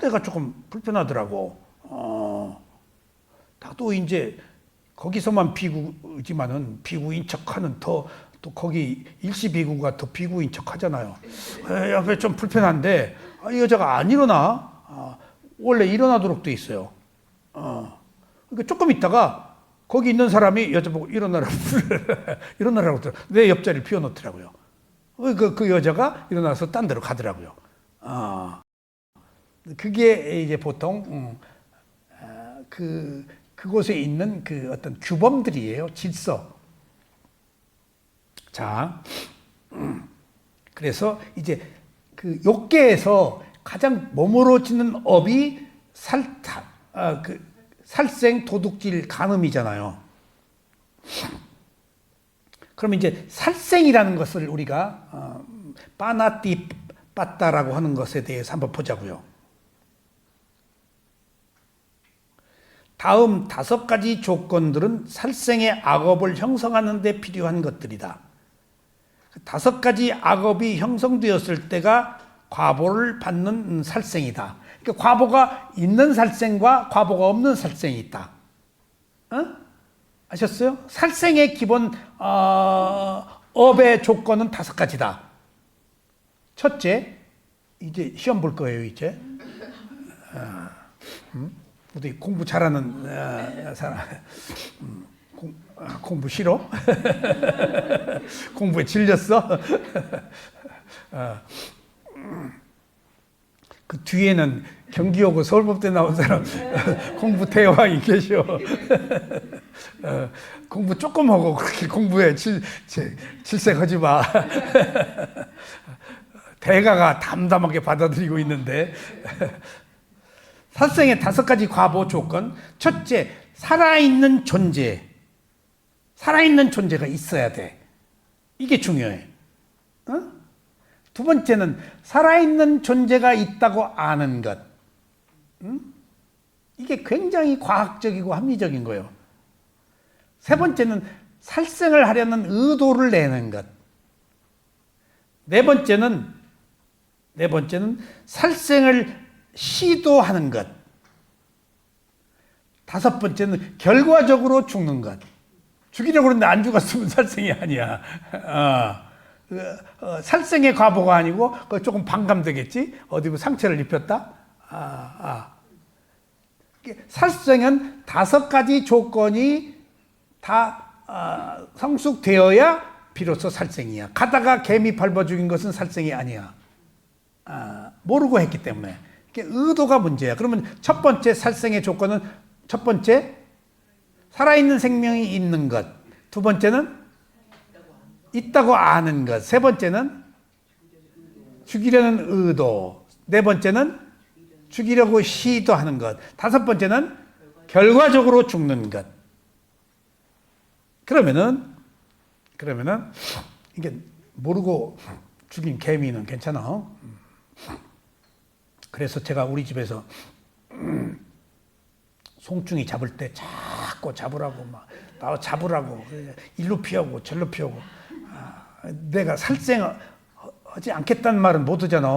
내가 조금 불편하더라고. 나도 이제 거기서만 비구지만은 비구인 척하는 또 거기 일시 비구가 더 비구인 척하잖아요. 옆에 좀 불편한데 이 여자가 안 일어나. 원래 일어나도록 돼 있어요. 그러니까 조금 있다가 거기 있는 사람이 여자 보고 일어나라고 일어나라고 하더라고요. 내 옆자리를 비워놓더라고요. 그 여자가 일어나서 딴 데로 가더라고요. 그게 이제 보통 그곳에 있는 그 어떤 규범들이에요. 질서. 자, 그래서 이제 그 욕계에서 가장 머무러지는 업이 살생 도둑질 간음이잖아요. 그럼 이제 살생이라는 것을 우리가 빠나띠 빠따라고 하는 것에 대해서 한번 보자고요. 다음 5가지 조건들은 살생의 악업을 형성하는 데 필요한 것들이다. 5가지 악업이 형성되었을 때가 과보를 받는 살생이다. 그러니까 과보가 있는 살생과 과보가 없는 살생이 있다. 아셨어요? 살생의 기본 업의 조건은 5가지다. 첫째, 이제 시험 볼 거예요. 이제 어디 공부 잘하는 사람 공부 싫어? 공부에 질렸어? 그 뒤에는 경기여고 서울법대 나온 사람 공부 대왕이 계셔. 공부 조금 하고 그렇게 공부에 질색하지 마. 대가가 담담하게 받아들이고 있는데 살생의 5가지 과보 조건. 첫째, 살아있는 존재가 있어야 돼. 이게 중요해. 두 번째는 살아있는 존재가 있다고 아는 것. 이게 굉장히 과학적이고 합리적인 거예요. 세 번째는 살생을 하려는 의도를 내는 것. 네 번째는 살생을 시도하는 것. 다섯 번째는 결과적으로 죽는 것. 죽이려고 그러는데 안 죽었으면 살생이 아니야. 살생의 과보가 아니고 조금 반감되겠지. 어디 뭐 상처를 입혔다. 살생은 5가지 조건이 다 성숙되어야 비로소 살생이야. 가다가 개미 밟아 죽인 것은 살생이 아니야. 모르고 했기 때문에. 의도가 문제야. 그러면 첫 번째 살생의 조건은 첫 번째 살아있는 생명이 있는 것. 두 번째는 있다고 아는 것. 세 번째는 죽이려는 의도. 네 번째는 죽이려고 시도하는 것. 다섯 번째는 결과적으로 죽는 것. 그러면은 이게 모르고 죽인 개미는 괜찮아. 그래서 제가 우리 집에서 송충이 잡을 때 자꾸 잡으라고 나와 잡으라고 일로 피하고 절로 피하고. 내가 살생하지 않겠다는 말은 못 하잖아.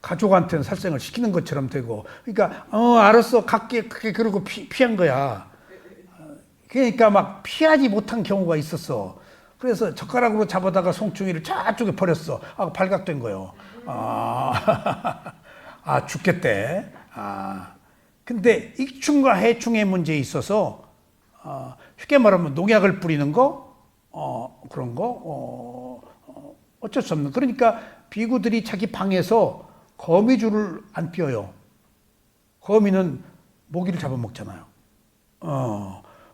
가족한테는 살생을 시키는 것처럼 되고. 그러니까 알았어 갈게 그러고 피한 거야. 그러니까 막 피하지 못한 경우가 있었어. 그래서 젓가락으로 잡아다가 송충이를 저쪽에 버렸어. 발각된 거예요. 죽겠대. 근데 익충과 해충의 문제에 있어서 쉽게 말하면 농약을 뿌리는 거 그런 거 어쩔 수 없는. 그러니까 비구들이 자기 방에서 거미줄을 안 띄어요. 거미는 모기를 잡아먹잖아요.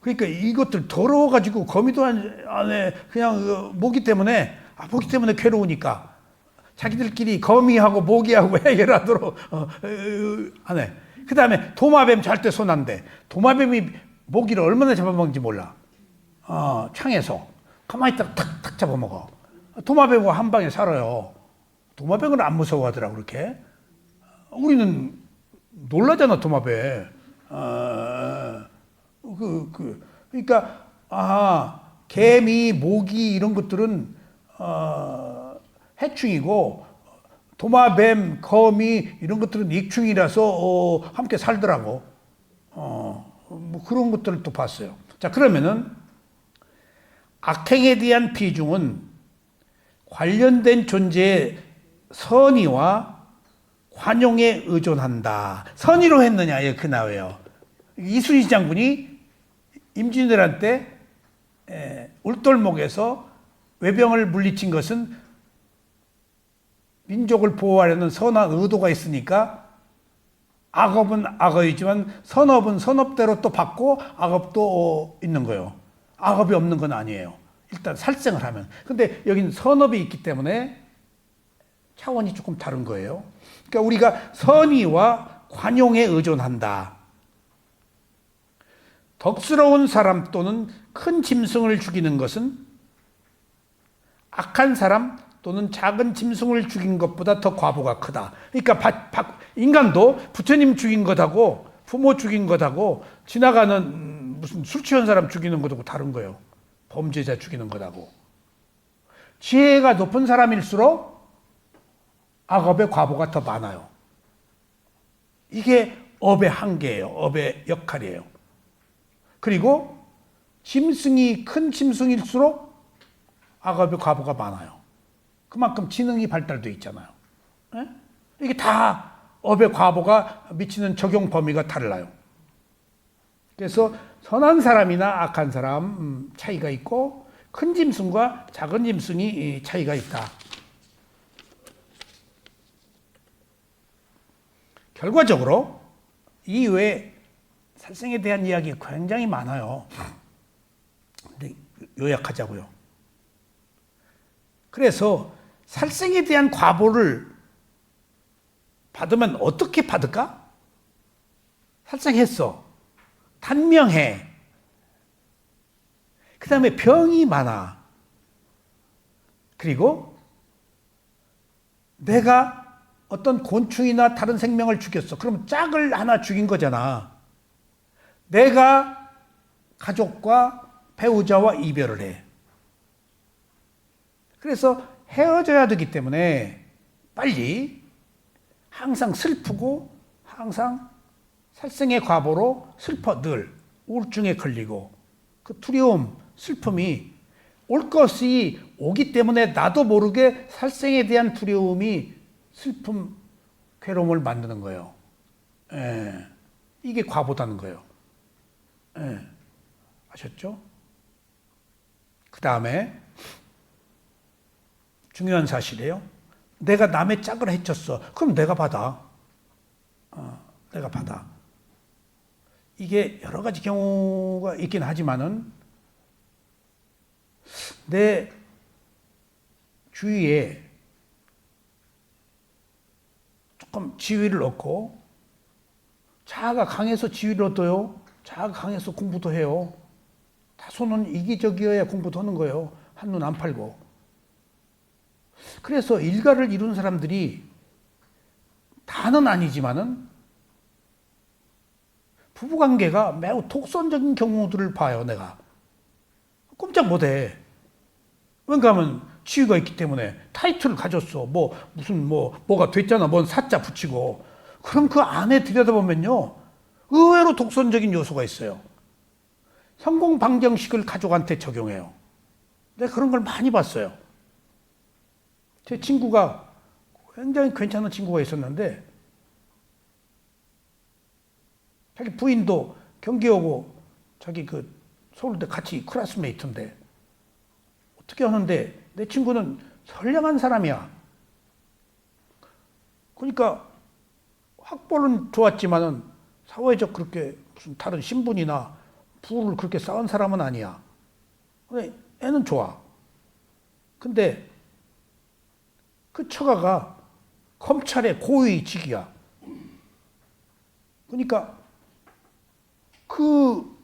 그러니까 이것들 더러워가지고 거미도 안에 그냥 모기 때문에 괴로우니까 자기들끼리 거미하고 모기하고 해결하도록 안 해. 그 다음에 도마뱀 절대 손 안 대. 도마뱀이 모기를 얼마나 잡아먹는지 몰라. 창에서 가만히 있다가 탁탁 잡아먹어. 도마뱀과 한 방에 살아요. 도마뱀은 안 무서워하더라 그렇게. 우리는 놀라잖아 도마뱀. 그러니까 개미, 모기 이런 것들은 해충이고 도마뱀, 거미 이런 것들은 익충이라서 함께 살더라고. 뭐 그런 것들을 또 봤어요. 자, 그러면은 악행에 대한 비중은 관련된 존재의 선의와 관용에 의존한다. 선의로 했느냐? 예, 그 나와요. 이순신 장군이 임진왜란때 울돌목에서 외병을 물리친 것은 민족을 보호하려는 선한 의도가 있으니까 악업은 악업이지만 선업은 선업대로 또 받고 악업도 있는 거예요. 악업이 없는 건 아니에요. 일단 살생을 하면. 근데 여긴 선업이 있기 때문에 차원이 조금 다른 거예요. 그러니까 우리가 선의와 관용에 의존한다. 덕스러운 사람 또는 큰 짐승을 죽이는 것은 악한 사람 또는 작은 짐승을 죽인 것보다 더 과보가 크다. 그러니까 인간도 부처님 죽인 것하고 부모 죽인 것하고 지나가는 무슨 술 취한 사람 죽이는 것하고 다른 거예요. 범죄자 죽이는 것하고. 지혜가 높은 사람일수록 악업의 과보가 더 많아요. 이게 업의 한계예요. 업의 역할이에요. 그리고 짐승이 큰 짐승일수록 악업의 과보가 많아요. 그만큼 지능이 발달돼 있잖아요. 이게 다 업의 과보가 미치는 적용 범위가 달라요. 그래서 선한 사람이나 악한 사람 차이가 있고 큰 짐승과 작은 짐승이 차이가 있다. 결과적으로 이 외에 살생에 대한 이야기 굉장히 많아요. 근데 요약하자고요. 그래서 살생에 대한 과보를 받으면 어떻게 받을까? 살생했어. 단명해. 그 다음에 병이 많아. 그리고 내가 어떤 곤충이나 다른 생명을 죽였어. 그럼 짝을 하나 죽인 거잖아. 내가 가족과 배우자와 이별을 해. 그래서 헤어져야 되기 때문에 빨리 항상 슬프고 항상 살생의 과보로 슬퍼 늘 우울증에 걸리고 그 두려움, 슬픔이 올 것이 오기 때문에 나도 모르게 살생에 대한 두려움이 슬픔, 괴로움을 만드는 거예요. 예. 이게 과보다는 거예요. 예. 아셨죠? 그 다음에 중요한 사실이에요. 내가 남의 짝을 해쳤어. 그럼 내가 받아. 내가 받아. 이게 여러 가지 경우가 있긴 하지만은 내 주위에 조금 지위를 얻고 자아가 강해서 지위를 얻어요. 자아가 강해서 공부도 해요. 다소는 이기적이어야 공부도 하는 거예요. 한눈 안 팔고. 그래서 일가를 이룬 사람들이 다는 아니지만은 부부관계가 매우 독선적인 경우들을 봐요. 내가 꼼짝 못해. 왜냐 하면 지위가 있기 때문에 타이틀을 가졌어. 뭐가 됐잖아. 뭔 사자 붙이고. 그럼 그 안에 들여다보면요, 의외로 독선적인 요소가 있어요. 성공 방정식을 가족한테 적용해요. 내가 그런 걸 많이 봤어요. 제 친구가 굉장히 괜찮은 친구가 있었는데 자기 부인도 경기 오고 자기 그 서울대 같이 클래스메이트인데 어떻게 하는데 내 친구는 선량한 사람이야. 그러니까 학벌은 좋았지만은 사회적 그렇게 무슨 다른 신분이나 부를 그렇게 쌓은 사람은 아니야. 근데 애는 좋아. 근데 그 처가가 검찰의 고위직이야. 그러니까 그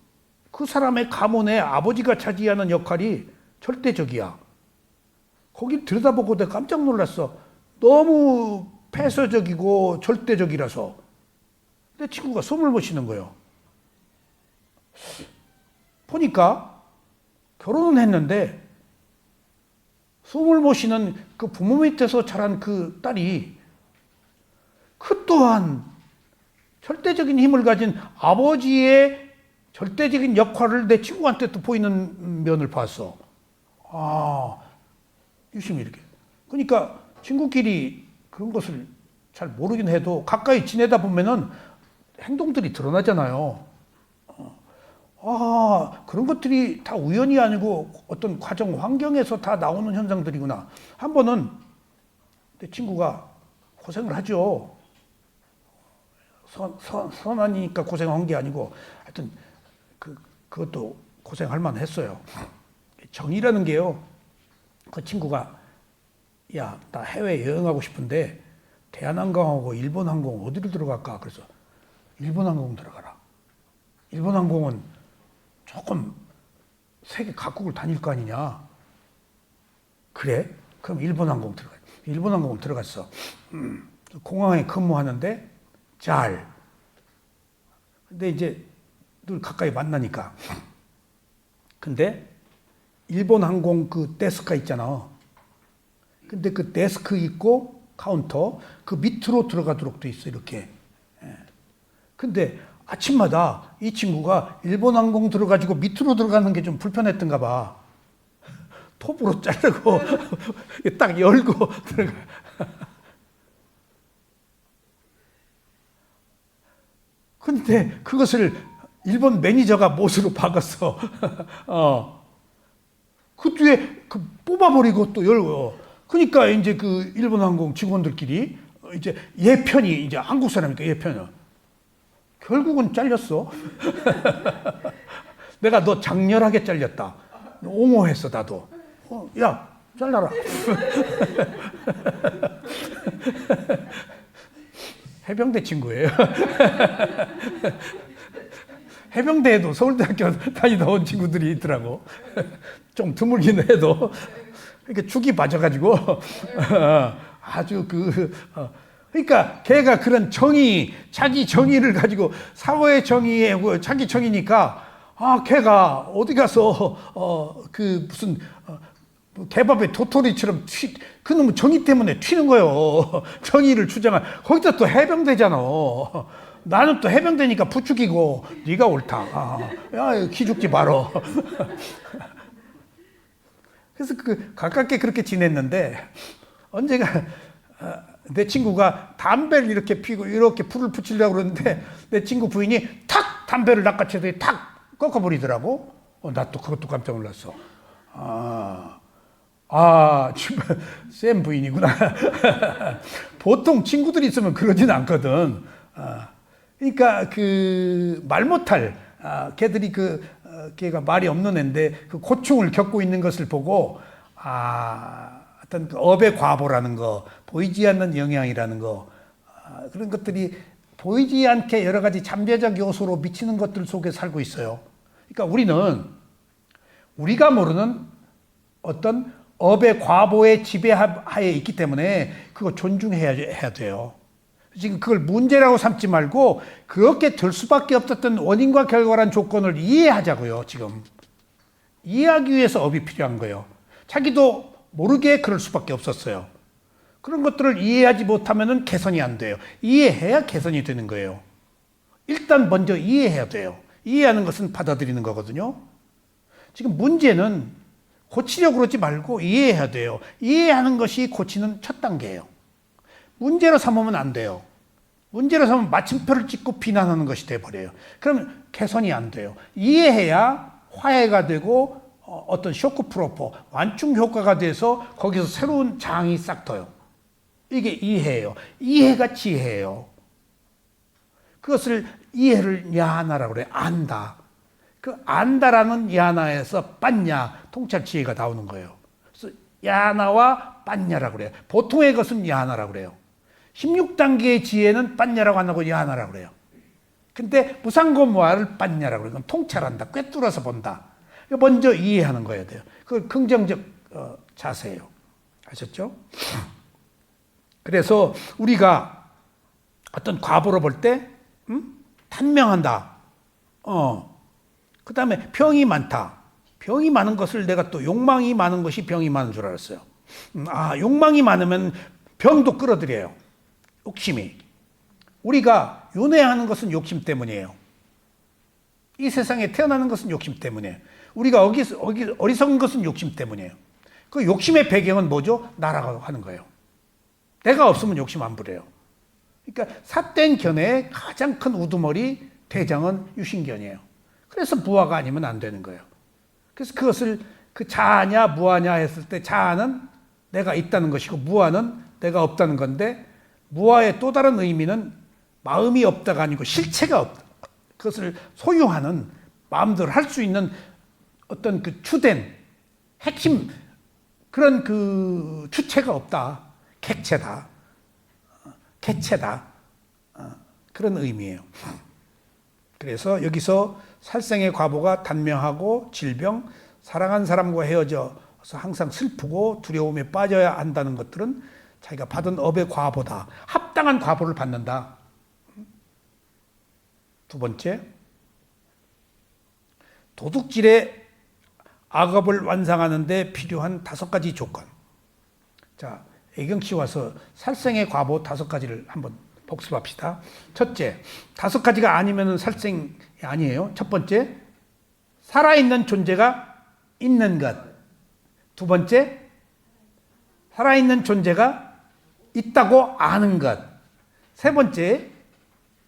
사람의 가문의 아버지가 차지하는 역할이 절대적이야. 거길 들여다보고 내가 깜짝 놀랐어. 너무 폐쇄적이고 절대적이라서. 내 친구가 숨을 못 쉬는 거예요. 보니까 결혼은 했는데 숨을 못 쉬는 그 부모 밑에서 자란 그 딸이 그 또한 절대적인 힘을 가진 아버지의 절대적인 역할을 내 친구한테 또 보이는 면을 봤어. 유심히 이렇게. 그러니까 친구끼리 그런 것을 잘 모르긴 해도 가까이 지내다 보면은 행동들이 드러나잖아요. 그런 것들이 다 우연이 아니고 어떤 과정, 환경에서 다 나오는 현상들이구나. 한 번은 내 친구가 고생을 하죠. 선하니까 고생한 게 아니고 하여튼 그것도 고생할 만했어요. 정이라는 게요. 그 친구가 야, 나 해외 여행하고 싶은데 대한항공하고 일본항공 어디를 들어갈까? 그래서 일본항공 들어가라. 일본항공은 조금 세계 각국을 다닐 거 아니냐. 그래? 그럼 일본항공 들어가. 일본항공 들어갔어. 공항에 근무하는데 근데 이제 늘 가까이 만나니까. 근데 일본 항공 그 데스크가 있잖아. 근데 그 데스크 있고 카운터 그 밑으로 들어가도록 돼 있어. 이렇게. 근데 아침마다 이 친구가 일본 항공 들어가지고 밑으로 들어가는 게 좀 불편했던가 봐. 톱으로 자르고 딱 열고 들어가. 근데 그것을 일본 매니저가 못으로 박았어. 그 뒤에 뽑아버리고 또 열고. 그러니까 이제 그 일본 항공 직원들끼리 이제 얘 편이 이제 한국 사람이니까 얘 편이야. 결국은 잘렸어. 내가 너 장렬하게 잘렸다. 옹호했어 나도. 야 잘라라. 해병대 친구예요. 해병대에도 서울대학교 다니다 온 친구들이 있더라고. 좀 드물긴 해도. 그러니까 죽이 빠져가지고 아주 그러니까 걔가 그런 정의, 자기 정의를 가지고 사회의 정의에 자기 정의니까 걔가 어디 가서 무슨 개밥의 도토리처럼 그놈 정의 때문에 튀는 거요. 정의를 주장한 거기다 또 해병대잖아. 나는 또 해병대니까 부추기고 네가 옳다. 야 기죽지 말어. 그래서 가깝게 그렇게 지냈는데 언제가 내 친구가 담배를 이렇게 피고 이렇게 불을 붙이려고 그러는데 내 친구 부인이 탁 담배를 낚아채더니 탁 꺾어버리더라고. 나 또 그것도 깜짝 놀랐어. 센 부인이구나. 보통 친구들이 있으면 그러진 않거든. 그러니까 말 못할 걔들이 걔가 말이 없는 애인데 그 고충을 겪고 있는 것을 보고 어떤 업의 과보라는 거, 보이지 않는 영향이라는 거, 그런 것들이 보이지 않게 여러 가지 잠재적 요소로 미치는 것들 속에 살고 있어요. 그러니까 우리가 모르는 어떤 업의 과보의 지배하에 있기 때문에 그거 존중해야 돼요. 지금 그걸 문제라고 삼지 말고 그렇게 될 수밖에 없었던 원인과 결과란 조건을 이해하자고요. 지금 이해하기 위해서 업이 필요한 거예요. 자기도 모르게 그럴 수밖에 없었어요. 그런 것들을 이해하지 못하면 개선이 안 돼요. 이해해야 개선이 되는 거예요. 일단 먼저 이해해야 돼요. 이해하는 것은 받아들이는 거거든요. 지금 문제는 고치려고 그러지 말고 이해해야 돼요. 이해하는 것이 고치는 첫 단계예요. 문제로 삼으면 안 돼요. 문제로 삼으면 마침표를 찍고 비난하는 것이 돼버려요. 그러면 개선이 안 돼요. 이해해야 화해가 되고 어떤 쇼크 프로포, 완충 효과가 돼서 거기서 새로운 장이 싹 터요. 이게 이해예요. 이해가 지혜예요. 그것을 이해를 야하나라고 그래요. 안다. 그 안다라는 야나에서 빤냐, 통찰 지혜가 나오는 거예요. 그래서 야나와 빤냐라고 그래요. 보통의 것은 야나라고 그래요. 16단계의 지혜는 빤냐라고 안 하고 야나라고 그래요. 근데 무상고무화를 빤냐라고 그래요. 통찰한다. 꿰뚫어서 본다. 먼저 이해하는 거야 돼요. 그 긍정적 자세예요. 아셨죠? 그래서 우리가 어떤 과보로 볼 때 단명한다. 그 다음에 병이 많다. 병이 많은 것을 내가 또 욕망이 많은 것이 병이 많은 줄 알았어요. 욕망이 많으면 병도 끌어들여요. 욕심이. 우리가 윤회하는 것은 욕심 때문이에요. 이 세상에 태어나는 것은 욕심 때문이에요. 우리가 어리석은 것은 욕심 때문이에요. 그 욕심의 배경은 뭐죠? 나라고 하는 거예요. 내가 없으면 욕심 안 부려요. 그러니까 삿된 견해의 가장 큰 우두머리 대장은 유신견이에요. 그래서 무아가 아니면 안 되는 거예요. 그래서 그것을 자아냐 무아냐 했을 때 자아는 내가 있다는 것이고 무아는 내가 없다는 건데 무아의 또 다른 의미는 마음이 없다가 아니고 실체가 없다. 그것을 소유하는 마음대로 할 수 있는 어떤 주된 핵심 그런 주체가 없다. 객체다. 개체다. 그런 의미예요. 그래서 여기서 살생의 과보가 단명하고 질병, 사랑한 사람과 헤어져서 항상 슬프고 두려움에 빠져야 한다는 것들은 자기가 받은 업의 과보다. 합당한 과보를 받는다. 두 번째, 도둑질의 악업을 완상하는 데 필요한 5가지 조건. 자, 애경씨 와서 살생의 과보 5가지를 한번 복습합시다. 첫째, 5가지가 아니면 살생이 아니에요. 첫 번째, 살아있는 존재가 있는 것. 두 번째, 살아있는 존재가 있다고 아는 것. 세 번째,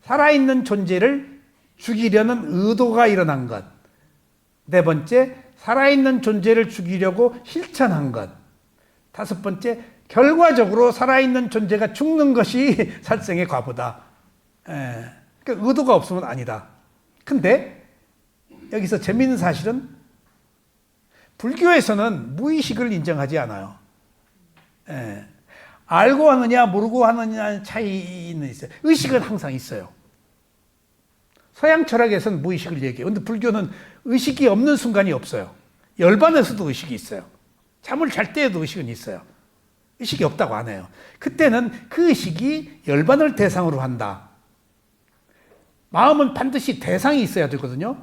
살아있는 존재를 죽이려는 의도가 일어난 것. 네 번째, 살아있는 존재를 죽이려고 실천한 것. 다섯 번째, 결과적으로 살아있는 존재가 죽는 것이 살생의 과보다. 그러니까 의도가 없으면 아니다. 근데 여기서 재미있는 사실은 불교에서는 무의식을 인정하지 않아요. 알고 하느냐 모르고 하느냐 차이는 있어요. 의식은 항상 있어요. 서양 철학에서는 무의식을 얘기해요. 근데 불교는 의식이 없는 순간이 없어요. 열반에서도 의식이 있어요. 잠을 잘 때에도 의식은 있어요. 의식이 없다고 안 해요. 그때는 그 의식이 열반을 대상으로 한다. 마음은 반드시 대상이 있어야 되거든요.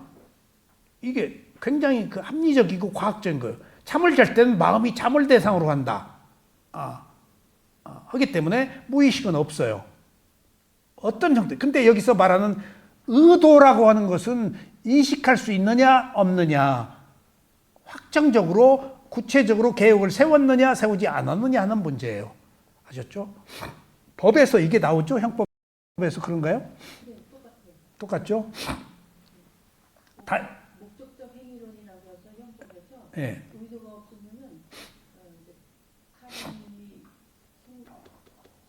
이게 굉장히 그 합리적이고 과학적인 거예요. 잠을 잘 때는 마음이 잠을 대상으로 한다. 하기 때문에 무의식은 없어요. 어떤 형태. 근데 여기서 말하는 의도라고 하는 것은 인식할 수 있느냐 없느냐, 확정적으로 구체적으로 계획을 세웠느냐 세우지 않았느냐 하는 문제예요. 아셨죠? 법에서 이게 나오죠? 형법에서 그런가요? 네, 똑같아요. 똑같죠? 목적적 행위론이라고 해서 형법에서 네. 의도가 없으면은 살인이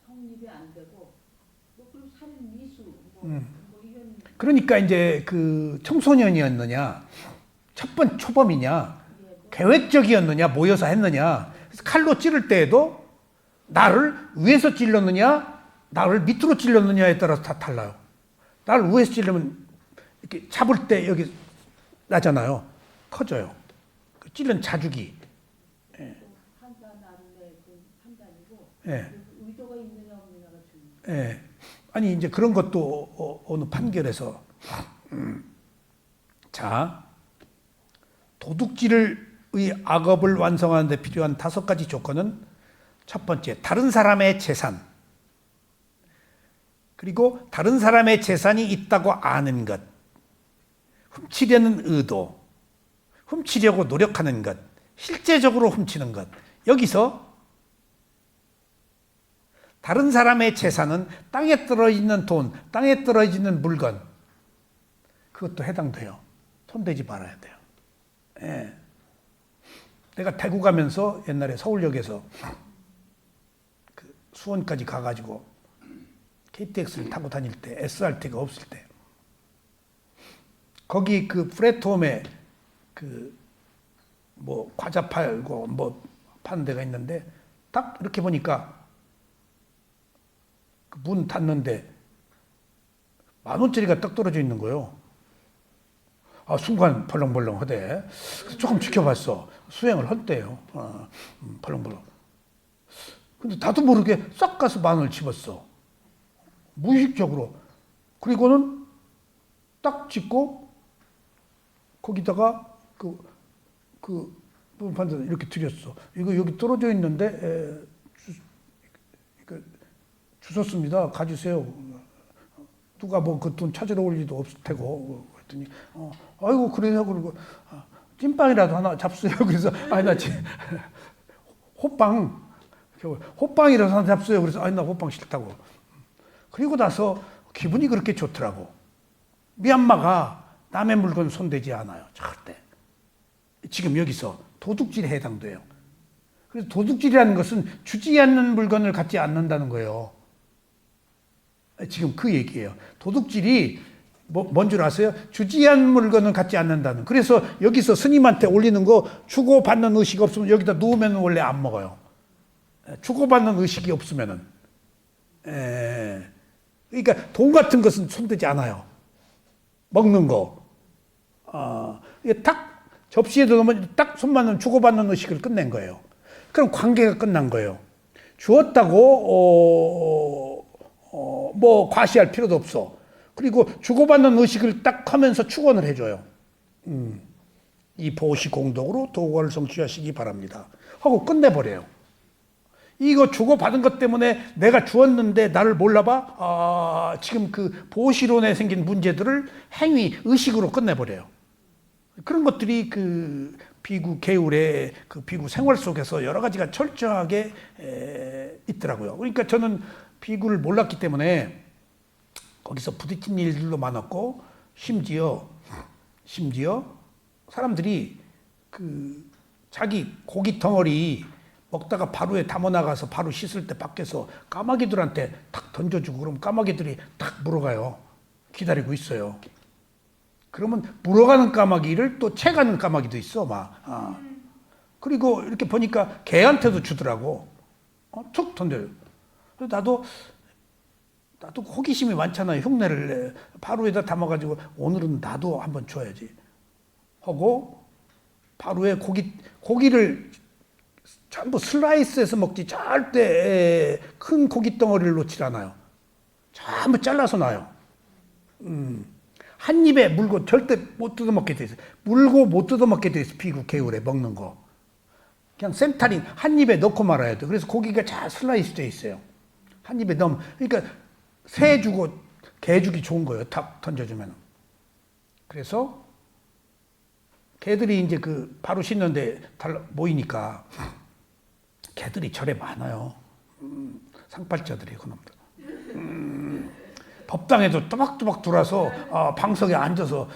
성립이 안 되고, 뭐 그럼 살인 미수 뭐 이런. 그러니까 이제 그 청소년이었느냐, 첫 번 초범이냐, 계획적이었느냐, 모여서 했느냐. 그래서 칼로 찌를 때에도 나를 위에서 찔렀느냐, 나를 밑으로 찔렀느냐에 따라서 다 달라요. 나를 위에서 찔르면 이렇게 잡을 때 여기 나잖아요. 커져요. 그 찔른 자죽이. 판단 나름의 그 판단이고, 예. 의도가 있느냐 없느냐가 중요해요. 예. 아니 이제 그런 것도 어느 판결에서 자, 도둑질의 악업을 완성하는 데 필요한 5가지 조건은 첫 번째, 다른 사람의 재산. 그리고 다른 사람의 재산이 있다고 아는 것. 훔치려는 의도. 훔치려고 노력하는 것. 실제적으로 훔치는 것. 여기서 다른 사람의 재산은 땅에 떨어지는 돈, 땅에 떨어지는 물건. 그것도 해당돼요. 손대지 말아야 돼요. 예. 내가 대구 가면서 옛날에 서울역에서 그 수원까지 가가지고 KTX를 타고 다닐 때, SRT가 없을 때, 거기 그 플랫폼에 그 뭐 과자 팔고 뭐 파는 데가 있는데 딱 이렇게 보니까 그 문 닫는데 10,000원짜리가 딱 떨어져 있는 거예요. 순간 벌렁벌렁 하대. 조금 지켜봤어. 수행을 할 때요. 벌렁벌렁. 근데 나도 모르게 싹 가서 10,000원을 집었어. 무의식적으로. 그리고는 딱 짚고 거기다가 판단 이렇게 드렸어. 이거 여기 떨어져 있는데 주셨습니다. 가주세요. 누가 뭐 그 돈 찾으러 올 일도 없을 테고. 그랬더니 아이고 그래요. 그리고 찐빵이라도 하나 잡수요. 그래서 아니 나 호빵이라도 하나 잡수요. 그래서 아니 나 호빵 싫다고. 그리고 나서 기분이 그렇게 좋더라고. 미얀마가 남의 물건 손대지 않아요. 절대. 지금 여기서 도둑질에 해당돼요. 그래서 도둑질이라는 것은 주지 않는 물건을 갖지 않는다는 거예요. 지금 그 얘기예요. 도둑질이 뭔 줄 아세요? 주지 않는 물건을 갖지 않는다는. 그래서 여기서 스님한테 올리는 거 주고받는 의식이 없으면 여기다 놓으면 원래 안 먹어요. 주고받는 의식이 없으면은. 그러니까 돈 같은 것은 손대지 않아요. 먹는 거. 이게 딱 접시에 넣으면 딱 손만 넣으면 주고받는 의식을 끝낸 거예요. 그럼 관계가 끝난 거예요. 주었다고 뭐 과시할 필요도 없어. 그리고 주고받는 의식을 딱 하면서 축원을 해줘요. 이 보시 공덕으로 도가를 성취하시기 바랍니다. 하고 끝내버려요. 이거 주고받은 것 때문에 내가 주었는데 나를 몰라봐? 지금 그 보시론에 생긴 문제들을 행위, 의식으로 끝내버려요. 그런 것들이 그 비구 계율의 그 비구 생활 속에서 여러 가지가 철저하게 있더라고요. 그러니까 저는 비구를 몰랐기 때문에 거기서 부딪힌 일들도 많았고, 심지어 사람들이 그 자기 고기 덩어리 먹다가 바루에 담아 나가서 바로 씻을 때 밖에서 까마귀들한테 탁 던져주고, 그럼 까마귀들이 탁 물어가요. 기다리고 있어요. 그러면 물어가는 까마귀를 또 채가는 까마귀도 있어, 막. 그리고 이렇게 보니까 개한테도 주더라고. 툭 던져요. 그래서 나도 호기심이 많잖아요. 흉내를 바루에다 담아가지고 오늘은 나도 한번 줘야지 하고, 바루에 고기를 전부 슬라이스해서 먹지 절대 큰 고기 덩어리를 놓질 않아요. 전부 잘라서 놔요. 한 입에 물고 절대 못 뜯어먹게 돼 있어요. 물고 못 뜯어먹게 돼 있어요. 비구 개울에 먹는 거. 그냥 생탈인 한 입에 넣고 말아야 돼. 그래서 고기가 잘 슬라이스 돼 있어요. 한 입에 넣으면. 그러니까 새 주고 개 주기 좋은 거예요. 탁 던져주면. 그래서 개들이 이제 그 바로 씻는데 모이니까 개들이 절에 많아요. 상팔자들이 그놈들. 법당에도 또박또박 들어와서 방석에 앉아서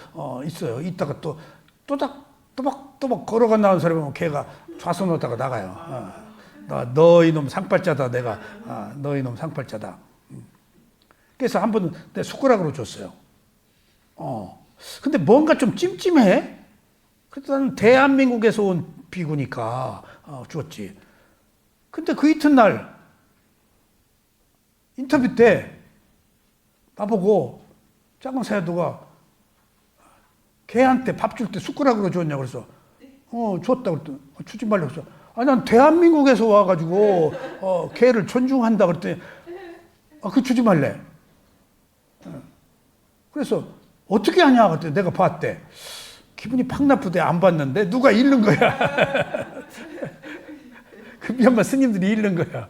있어요. 이따가 또 또박또박 걸어가 나온 사람이 보면 개가 좌선하다가 나가요. 너 이놈 상팔자다. 내가 너 이놈 상팔자다. 그래서 한 번은 내 숟가락으로 줬어요. 근데 뭔가 좀 찜찜해. 그래서 나는 대한민국에서 온 비구니까 줬지. 근데 그 이튿날 인터뷰 때 나보고 작은 사야도가 걔한테 밥 줄 때 숟가락으로 줬냐고 그래서 줬다 그랬더니 주지 말라고 그래서 난 대한민국에서 와가지고 걔를 존중한다 그랬더니 그 주지 말래. 그래서 어떻게 하냐 그랬더니 내가 봤대. 기분이 팍 나쁘대. 안 봤는데 누가 잃는 거야. 그 미얀마 스님들이 잃는 거야.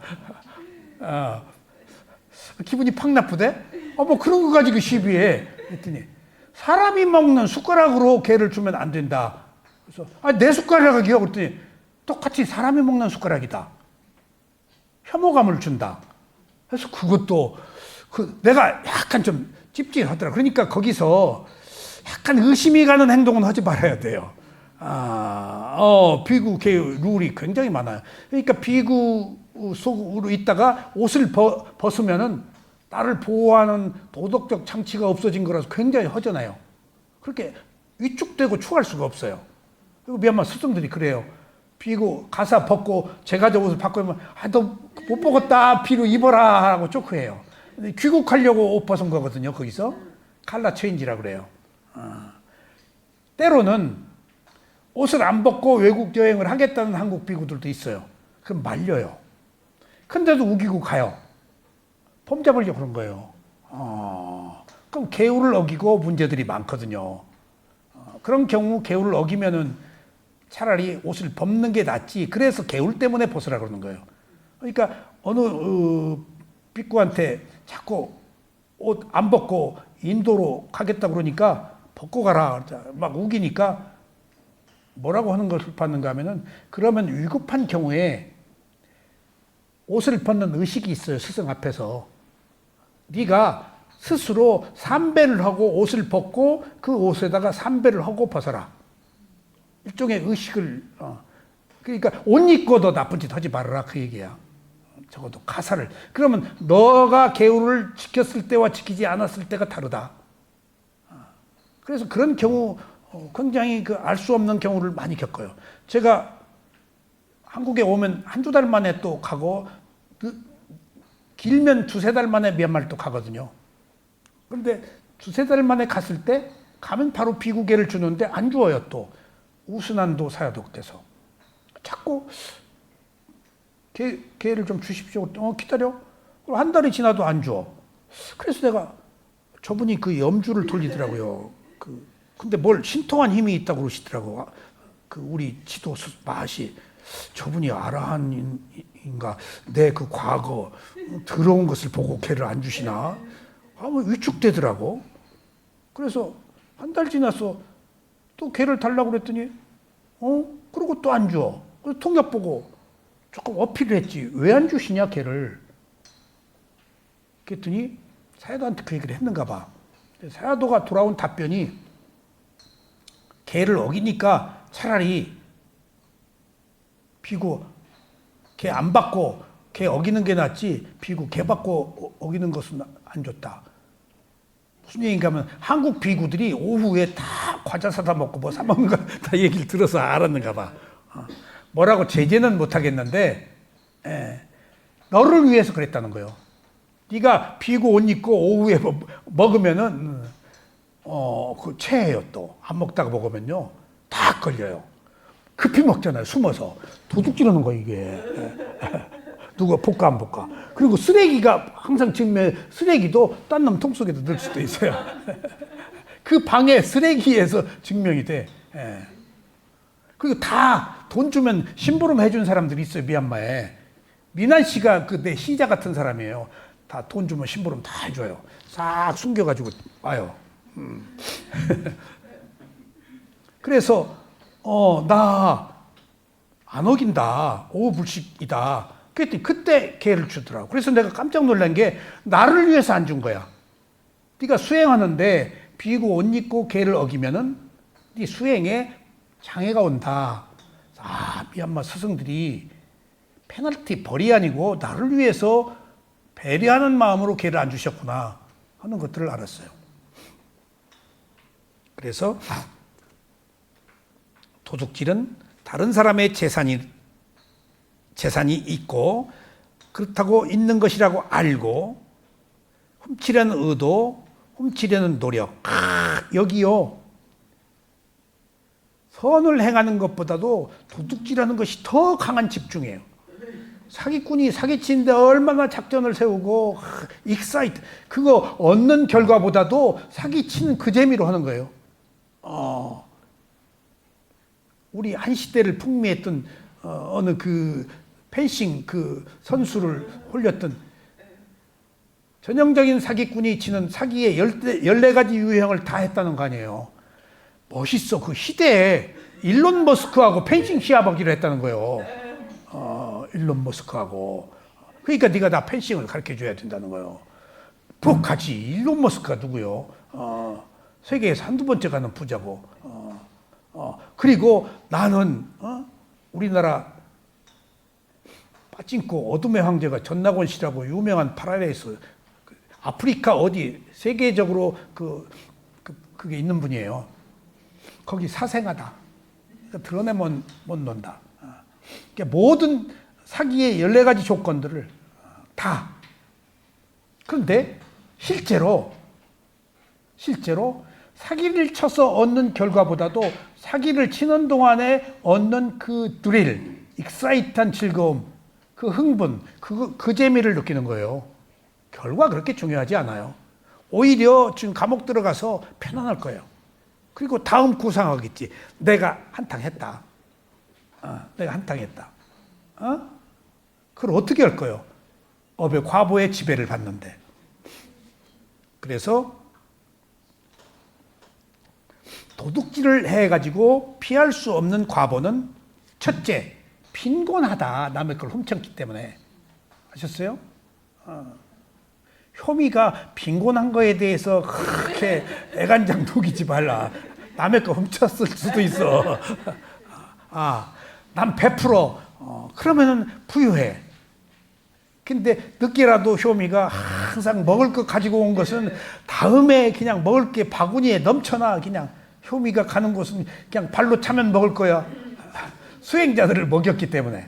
기분이 팍 나쁘대? 뭐 그런 거 가지고 시비해. 그랬더니 사람이 먹는 숟가락으로 개를 주면 안 된다. 그래서 내 숟가락이요. 그랬더니 똑같이 사람이 먹는 숟가락이다. 혐오감을 준다. 그래서 그것도 내가 약간 좀 찝찝하더라. 그러니까 거기서 약간 의심이 가는 행동은 하지 말아야 돼요. 비구 개 룰이 굉장히 많아요. 그러니까 비구 속으로 있다가 옷을 벗으면은 나를 보호하는 도덕적 장치가 없어진 거라서 굉장히 허전해요. 그렇게 위축되고 추할 수가 없어요. 그리고 미얀마 스승들이 그래요. 비구 가사 벗고 제가족 옷을 바꾸면 너 못 벗었다. 비루 입어라 하고 쪼크해요. 귀국하려고 옷 벗은 거거든요. 거기서 칼라 체인지라 그래요. 때로는 옷을 안 벗고 외국 여행을 하겠다는 한국 비구들도 있어요. 그럼 말려요. 근데도 우기고 가요. 폼 잡으려고 그런 거예요. 그럼 계율을 어기고 문제들이 많거든요. 그런 경우 계율을 어기면은 차라리 옷을 벗는 게 낫지. 그래서 계율 때문에 벗으라 그러는 거예요. 그러니까 어느 삐꾸한테 자꾸 옷 안 벗고 인도로 가겠다 그러니까 벗고 가라. 막 우기니까 뭐라고 하는 것을 봤는가 하면은 그러면 위급한 경우에 옷을 벗는 의식이 있어요. 스승 앞에서. 네가 스스로 삼배를 하고 옷을 벗고 그 옷에다가 삼배를 하고 벗어라. 일종의 의식을 그러니까 옷 입고도 나쁜 짓 하지 말아라 그 얘기야. 적어도 가사를. 그러면 너가 계율을 지켰을 때와 지키지 않았을 때가 다르다. 그래서 그런 경우 굉장히 알 수 없는 경우를 많이 겪어요. 제가 한국에 오면 한두 달 만에 또 가고 길면 두세 달 만에 미얀마를 또 가거든요. 그런데 두세 달 만에 갔을 때 가면 바로 비구개를 주는데 안 주어요. 또 우스난도 사야독돼서 자꾸 개를 좀 주십시오. 기다려. 한 달이 지나도 안 줘. 그래서 내가 저분이 그 염주를 돌리더라고요. 근데 뭘 신통한 힘이 있다고 그러시더라고. 우리 지도 마시 저분이 아라한인가 내 그 과거 더러운 것을 보고 개를 안 주시나? 뭐 위축되더라고. 그래서 한 달 지나서 또 개를 달라고 그랬더니 그러고 또 안 줘. 그래서 통역 보고 조금 어필을 했지. 왜 안 주시냐 개를. 그랬더니 사야도한테 그 얘기를 했는가 봐. 사야도가 돌아온 답변이 계를 어기니까 차라리 비구 개 안 받고 개 어기는 게 낫지 비구 개 받고 어기는 것은 안 좋다. 무슨 얘기인가 하면 한국 비구들이 오후에 다 과자 사다 먹고 뭐 사 먹는 거 다 얘기를 들어서 알았는가 봐. 뭐라고 제재는 못 하겠는데 너를 위해서 그랬다는 거예요. 네가 비구 옷 입고 오후에 먹으면은 그 체해요. 또 안 먹다가 먹으면요 다 걸려요. 급히 먹잖아요. 숨어서 도둑 지르는 거 이게. 누가 볼까 안 볼까. 그리고 쓰레기가 항상 증명해. 쓰레기도 딴 놈 통 속에도 넣을 수도 있어요. 그 방에 쓰레기에서 증명이 돼. 그리고 다 돈 주면 심부름 해준 사람들이 있어요. 미얀마에. 미난 씨가 그 내 시자 같은 사람이에요. 다 돈 주면 심부름 다 해줘요. 싹 숨겨가지고 와요. 그래서 나 안 어긴다. 오후 불식이다. 그랬더니 그때 개를 주더라고. 그래서 내가 깜짝 놀란 게 나를 위해서 안 준 거야. 네가 수행하는데 비고 옷 입고 개를 어기면은 네 수행에 장애가 온다. 미얀마 스승들이 페널티 벌이 아니고 나를 위해서 배려하는 마음으로 개를 안 주셨구나 하는 것들을 알았어요. 그래서 도둑질은 다른 사람의 재산이 있고 그렇다고 있는 것이라고 알고 훔치려는 의도, 훔치려는 노력. 여기요. 선을 행하는 것보다도 도둑질하는 것이 더 강한 집중이에요. 사기꾼이 사기치는데 얼마나 작전을 세우고 익사이트 그거 얻는 결과보다도 사기치는 그 재미로 하는 거예요. 우리 한 시대를 풍미했던 어느 그 펜싱 그 선수를 홀렸던 전형적인 사기꾼이 치는 사기의 14가지 유형을 다 했다는 거 아니에요. 멋있어. 그 시대에 일론 머스크하고 펜싱 시합하기로 했다는 거예요. 일론 머스크하고. 그러니까 네가 나 펜싱을 가르쳐줘야 된다는 거예요. 부엌하지. 일론 머스크가 누구요? 세계에서 한두 번째 가는 부자고. 그리고 나는 우리나라 빠찡코 어둠의 황제가 전낙원 씨라고 유명한 파라레이스 아프리카 어디 세계적으로 그게 있는 분이에요. 거기 사생하다. 그러니까 드러내면 못 논다. 그러니까 모든 사기의 14가지 조건들을 다. 그런데 실제로 사기를 쳐서 얻는 결과보다도 사기를 치는 동안에 얻는 그 드릴, 익사이트한 즐거움, 그 흥분, 그 재미를 느끼는 거예요. 결과 그렇게 중요하지 않아요. 오히려 지금 감옥 들어가서 편안할 거예요. 그리고 다음 구상하겠지. 내가 한탕 했다. 내가 한탕 했다. 그걸 어떻게 할 거예요? 업의 과보의 지배를 받는데. 그래서 도둑질을 해가지고 피할 수 없는 과보는 첫째, 빈곤하다. 남의 걸 훔쳤기 때문에. 아셨어요? 효미가 빈곤한 거에 대해서 그렇게 애간장 녹이지 말라. 남의 거 훔쳤을 수도 있어. 난 베풀어. 그러면은 부유해. 근데 늦게라도 효미가 항상 먹을 거 가지고 온 것은 다음에 그냥 먹을 게 바구니에 넘쳐나. 그냥 효미가 가는 곳은 그냥 발로 차면 먹을 거야. 수행자들을 먹였기 때문에.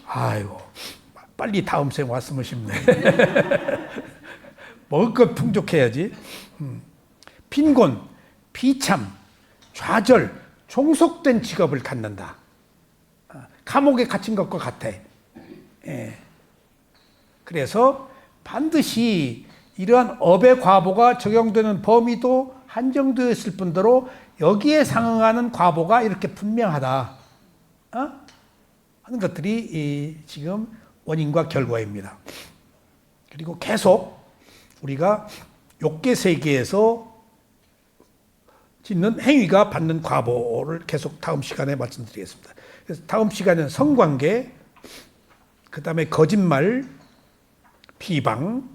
아이고, 빨리 다음 생 왔으면 싶네. 먹을 것 풍족해야지. 빈곤, 비참, 좌절, 종속된 직업을 갖는다. 감옥에 갇힌 것과 같아. 그래서 반드시 이러한 업의 과보가 적용되는 범위도 한정되어 있을 뿐더러 여기에 상응하는 과보가 이렇게 분명하다 하는 것들이 지금 원인과 결과입니다. 그리고 계속 우리가 욕계 세계에서 짓는 행위가 받는 과보를 계속 다음 시간에 말씀드리겠습니다. 그래서 다음 시간에는 성관계, 그 다음에 거짓말, 비방,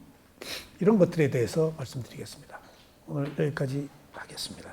이런 것들에 대해서 말씀드리겠습니다. 오늘 여기까지 하겠습니다.